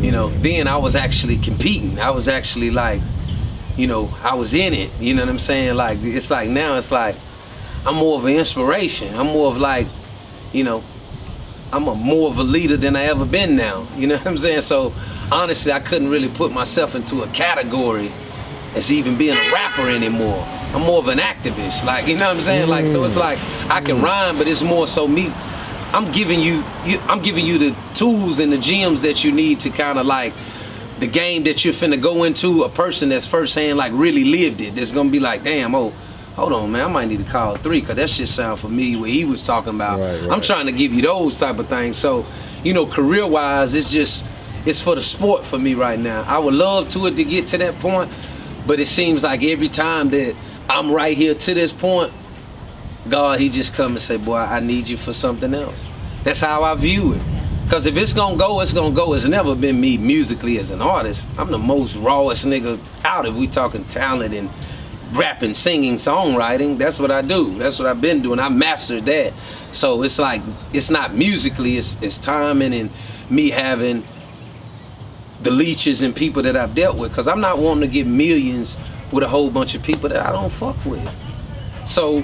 Then I was actually competing. I was actually like, I was in it. You know what I'm saying? Like, it's like now it's like I'm more of an inspiration. I'm more of like, I'm more of a leader than I ever been now. You know what I'm saying? So honestly, I couldn't really put myself into a category as even being a rapper anymore. I'm more of an activist. Like, you know what I'm saying? Like, so it's like I can rhyme, but it's more so me. I'm giving you the tools and the gems that you need to kind of like the game that you're finna go into. A person that's firsthand like really lived it. That's gonna be like, damn, oh, hold on, man, I might need to call 3 because that shit sound familiar what he was talking about. Right. I'm trying to give you those type of things. So, career-wise, it's for the sport for me right now. I would love to get to that point, but it seems like every time that I'm right here to this point, God, he just come and say, boy, I need you for something else. That's how I view it. Because if it's gonna go, it's gonna go. It's never been me musically as an artist. I'm the most rawest nigga out if we talking talent and rapping, singing, songwriting. That's what I do. That's what I've been doing. I mastered that. So it's like, it's not musically, it's timing and me having the leeches and people that I've dealt with. Because I'm not wanting to get millions with a whole bunch of people that I don't fuck with. So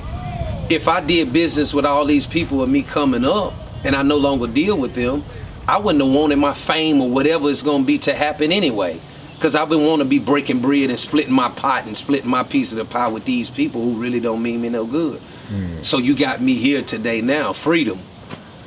if I did business with all these people with me coming up and I no longer deal with them, I wouldn't have wanted my fame or whatever it's gonna be to happen anyway. Because I've been wanting to be breaking bread and splitting my pot and splitting my piece of the pie with these people who really don't mean me no good. So you got me here today now, freedom.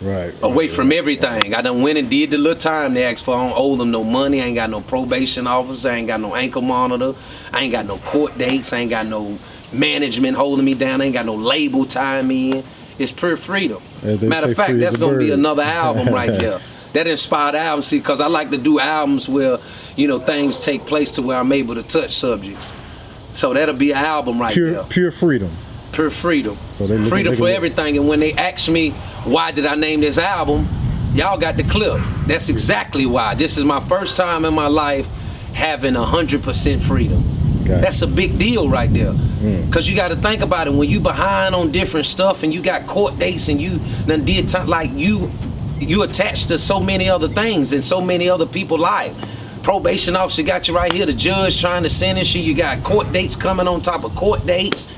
Right. Away from everything. I done went and did the little time they asked for. I don't owe them no money. I ain't got no probation officer. I ain't got no ankle monitor. I ain't got no court dates. I ain't got no management holding me down. I ain't got no label tying me in. It's pure freedom. Matter of fact, that's gonna be another album right there. That inspired album, see, because I like to do albums where, things take place to where I'm able to touch subjects. So that'll be an album right there. Pure freedom. Pure freedom. So freedom for everything. And when they ask me, why did I name this album? Y'all got the clip. That's exactly why. This is my first time in my life having 100% freedom. That's a big deal right there. Because you got to think about it. When you behind on different stuff and you got court dates and you done did time, like you attached to so many other things and so many other people's life. Probation officer got you right here. The judge trying to sentence you. You got court dates coming on top of court dates.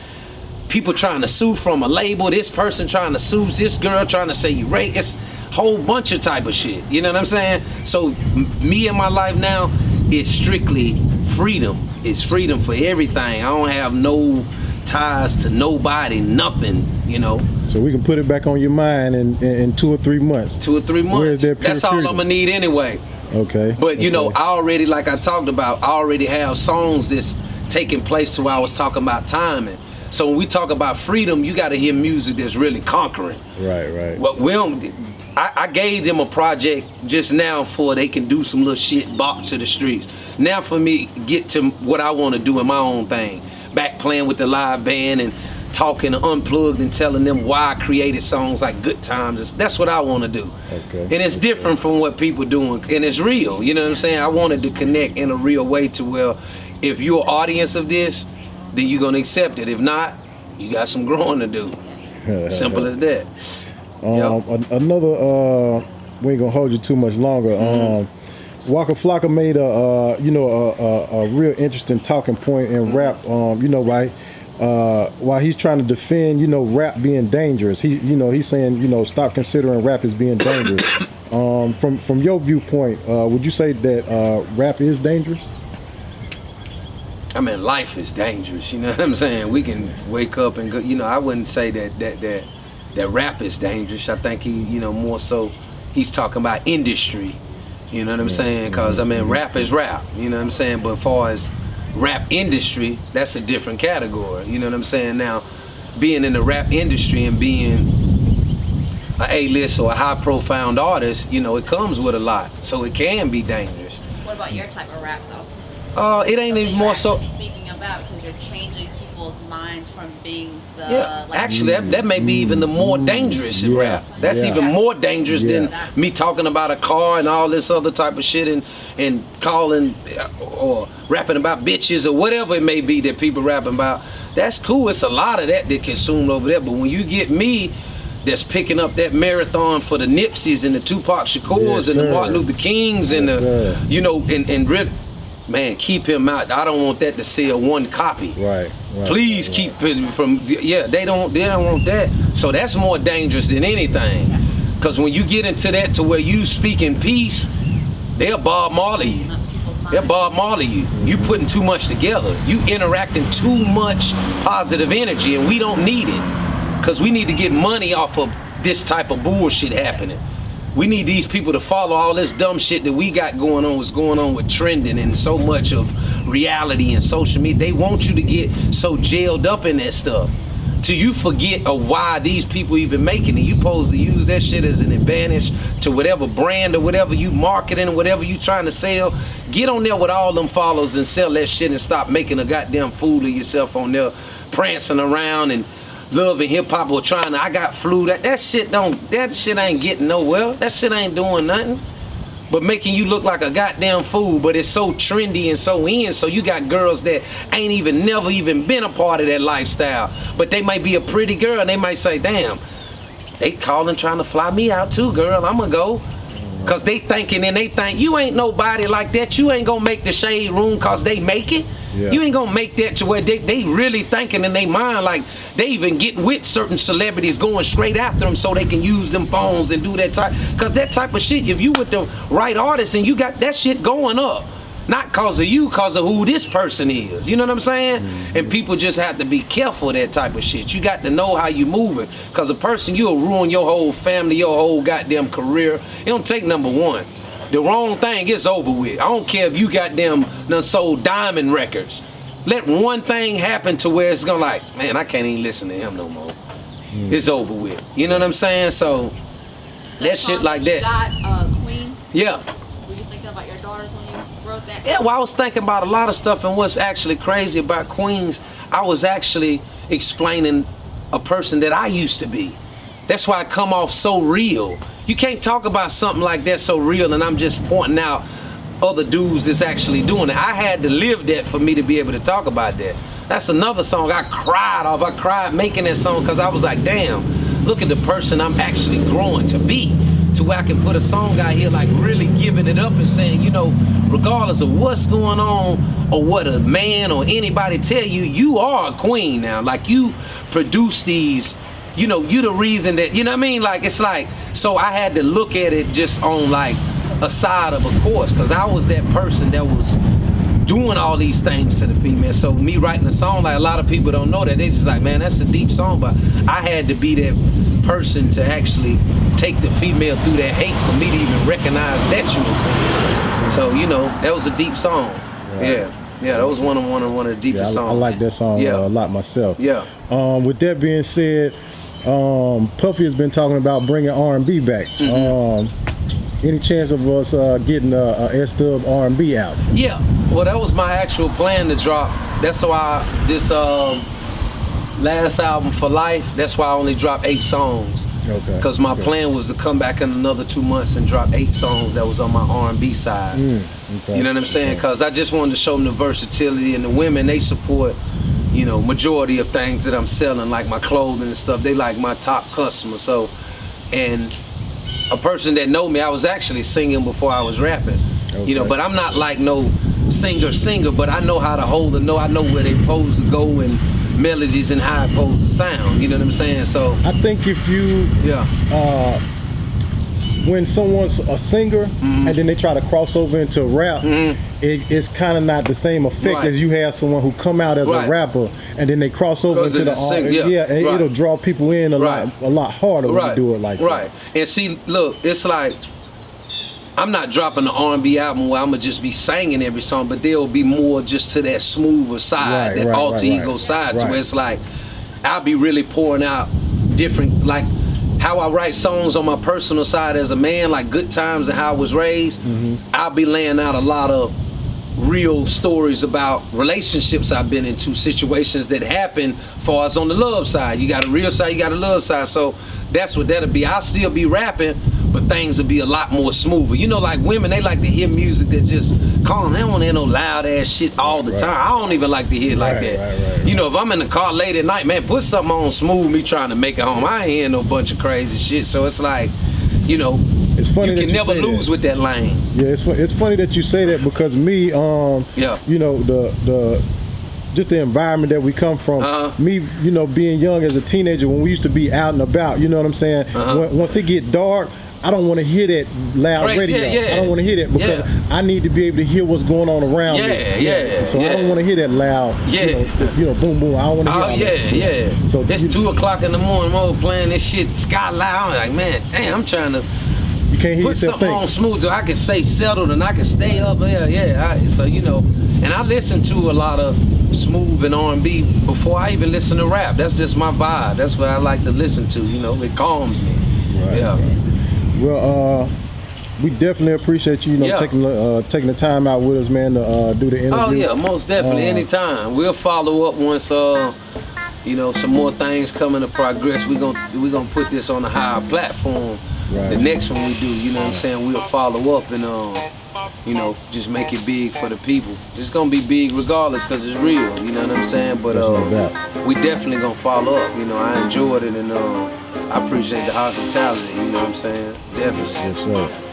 People trying to sue from a label. This person trying to sue this girl, trying to say you rape. It's a whole bunch of type of shit. You know what I'm saying? So me in my life now is strictly freedom. It's freedom for everything. I don't have no ties to nobody, nothing, So we can put it back on your mind in 2 or 3 months. 2 or 3 months. That's all freedom? I'm gonna need anyway. Okay. But I already, like I talked about, I already have songs that's taking place to where I was talking about timing. So when we talk about freedom, you got to hear music that's really conquering. Right. Well, I gave them a project just now for they can do some little shit, bop to the streets. Now for me, get to what I want to do in my own thing. Back playing with the live band and talking unplugged and telling them why I created songs like Good Times. That's what I want to do. Okay. And it's different from what people doing, and it's real. You know what I'm saying? I wanted to connect in a real way to where if you're an audience of this, then you're going to accept it. If not, you got some growing to do. Simple as that. Another, we ain't gonna hold you too much longer. Waka Flocka made a real interesting talking point in rap. While he's trying to defend, rap being dangerous. He's saying, stop considering rap as being dangerous. From your viewpoint, would you say that rap is dangerous? I mean, life is dangerous. You know what I'm saying? We can wake up and go. I wouldn't say that rap is dangerous. I think he, more so, he's talking about industry. You know what I'm saying? Because rap is rap. You know what I'm saying? But as far as rap industry, that's a different category. You know what I'm saying? Now, being in the rap industry and being a A-list or a high-profile artist, it comes with a lot. So it can be dangerous. What about your type of rap, though? It ain't even more so. Speaking about, because you're changing people's people's minds from being the actually that may be even the more dangerous rap. That's even more dangerous than me talking about a car and all this other type of shit and calling or rapping about bitches or whatever it may be that people rapping about. That's cool. It's a lot of that consumed over there. But when you get me that's picking up that marathon for the Nipseys and the Tupac Shakurs and the Martin Luther Kings and the and really, man, keep him out. I don't want that to sell one copy. Right. Please keep it from. They don't want that. So that's more dangerous than anything. Because when you get into that to where you speak in peace, they'll Bob Marley you. They'll Bob Marley you. You putting too much together. You interacting too much positive energy, and we don't need it. Because we need to get money off of this type of bullshit happening. We need these people to follow all this dumb shit that we got going on, what's going on with trending and so much of reality and social media. They want you to get so jailed up in that stuff till you forget of why these people even making it. You supposed to use that shit as an advantage to whatever brand or whatever you marketing or whatever you trying to sell. Get on there with all them followers and sell that shit and stop making a goddamn fool of yourself on there prancing around and love and hip hop or trying to, I got flu. That shit ain't getting nowhere. That shit ain't doing nothing but making you look like a goddamn fool. But it's so trendy and so in. So you got girls that ain't never even been a part of that lifestyle. But they might be a pretty girl and they might say, damn, they calling trying to fly me out too, girl. I'ma go. Cause they thinking and they think you ain't nobody like that. You ain't gonna make the shade room cause they make it. You ain't gonna make that to where they really thinking in their mind like they even getting with certain celebrities going straight after them so they can use them phones and do that type. Cause that type of shit, if you with the right artist and you got that shit going up, not cause of you, cause of who this person is. You know what I'm saying? And people just have to be careful of that type of shit. You got to know how you moving. Cause a person, you'll ruin your whole family, your whole goddamn career. It don't take number one. The wrong thing is over with. I don't care if you goddamn done sold diamond records. Let one thing happen to where it's gonna like, man, I can't even listen to him no more. It's over with. You know what I'm saying? So that shit like that. Got Queen. Yeah. Were you thinking about your daughters when you wrote that? Yeah, well, I was thinking about a lot of stuff, and what's actually crazy about Queens, I was actually explaining a person that I used to be. That's why I come off so real. You can't talk about something like that so real, and I'm just pointing out other dudes that's actually doing it. I had to live that for me to be able to talk about that. That's another song I cried off. I cried making that song because I was like, damn, look at the person I'm actually growing to be. To where I can put a song out here like really giving it up and saying, you know, regardless of what's going on or what a man or anybody tell you, you are a queen now. Like you produce these, you know, you the reason that, you know what I mean? Like it's like, so I had to look at it just on like a side of a course, because I was that person that was doing all these things to the female. So me writing a song, like a lot of people don't know that. They just like, man, that's a deep song, but I had to be that person to actually take the female through that hate for me to even recognize that you were queen. So, you know, that was a deep song. Right. Yeah, that was one of the deepest songs. I like that song a lot myself. Yeah. With that being said, Puffy has been talking about bringing R&B back. Any chance of us getting a S-Dub R&B out? Yeah, well, that was my actual plan to drop. That's why this last album, For Life, that's why I only dropped 8 songs. Okay. Because my plan was to come back in another 2 months and drop 8 songs that was on my R&B side. Okay. You know what I'm saying? Because I just wanted to show them the versatility, and the women, they support, you know, majority of things that I'm selling, like my clothing and stuff. They like my top customers. So, and a person that know me, I was actually singing before I was rapping. Okay. You know, but I'm not like no singer, but I know how to hold a note. I know where they supposed to go and melodies and how it supposed to sound. You know what I'm saying? So I think if you when someone's a singer and then they try to cross over into rap, it's kind of not the same effect as you have someone who come out as a rapper and then they cross over into the art. It'll draw people in a lot harder when you do it like that. And see, look, it's like I'm not dropping the R&B album where I'm gonna just be singing every song, but there'll be more just to that smoother side, that alter ego side, to where it's like I'll be really pouring out different, like how I write songs on my personal side as a man, like good times and how I was raised. I'll be laying out a lot of real stories about relationships I've been into, situations that happen for us on the love side. You got a real side, you got a love side. So that's what that'll be. I'll still be rapping, but things will be a lot more smoother. You know, like women, they like to hear music that's just calm. They don't want to hear no loud ass shit all the time. I don't even like to hear it like that. You know, if I'm in the car late at night, man, put something on smooth, me trying to make it home. I ain't hearing no bunch of crazy shit. So it's like, you know, it's funny you can never lose with that lane. Yeah, it's funny that you say that, because me, you know, just the environment that we come from, me, you know, being young as a teenager, when we used to be out and about, you know what I'm saying? Once it get dark, I don't want to hear that loud radio. I don't want to hear that, because I need to be able to hear what's going on around me. So I don't want to hear that loud, you know, boom, boom. I don't want to hear that. So it's 2 o'clock in the morning, I'm playing this shit sky loud. I'm like, man, damn, I'm trying to you can't hear put something on smooth so I can stay settled and I can stay up. So, you know, and I listen to a lot of smooth and R&B before I even listen to rap. That's just my vibe. That's what I like to listen to, you know. It calms me. Well, we definitely appreciate you, you know, taking the time out with us, man, to do the interview. Oh yeah, most definitely, anytime. We'll follow up once, you know, some more things come into progress. We're gonna put this on a higher platform. The next one we do, you know what I'm saying, we'll follow up and you know, just make it big for the people. It's gonna be big regardless, because it's real, you know what I'm saying? But we definitely gonna follow up. You know, I enjoyed it, and I appreciate the hospitality, you know what I'm saying? Definitely. Yes, sir.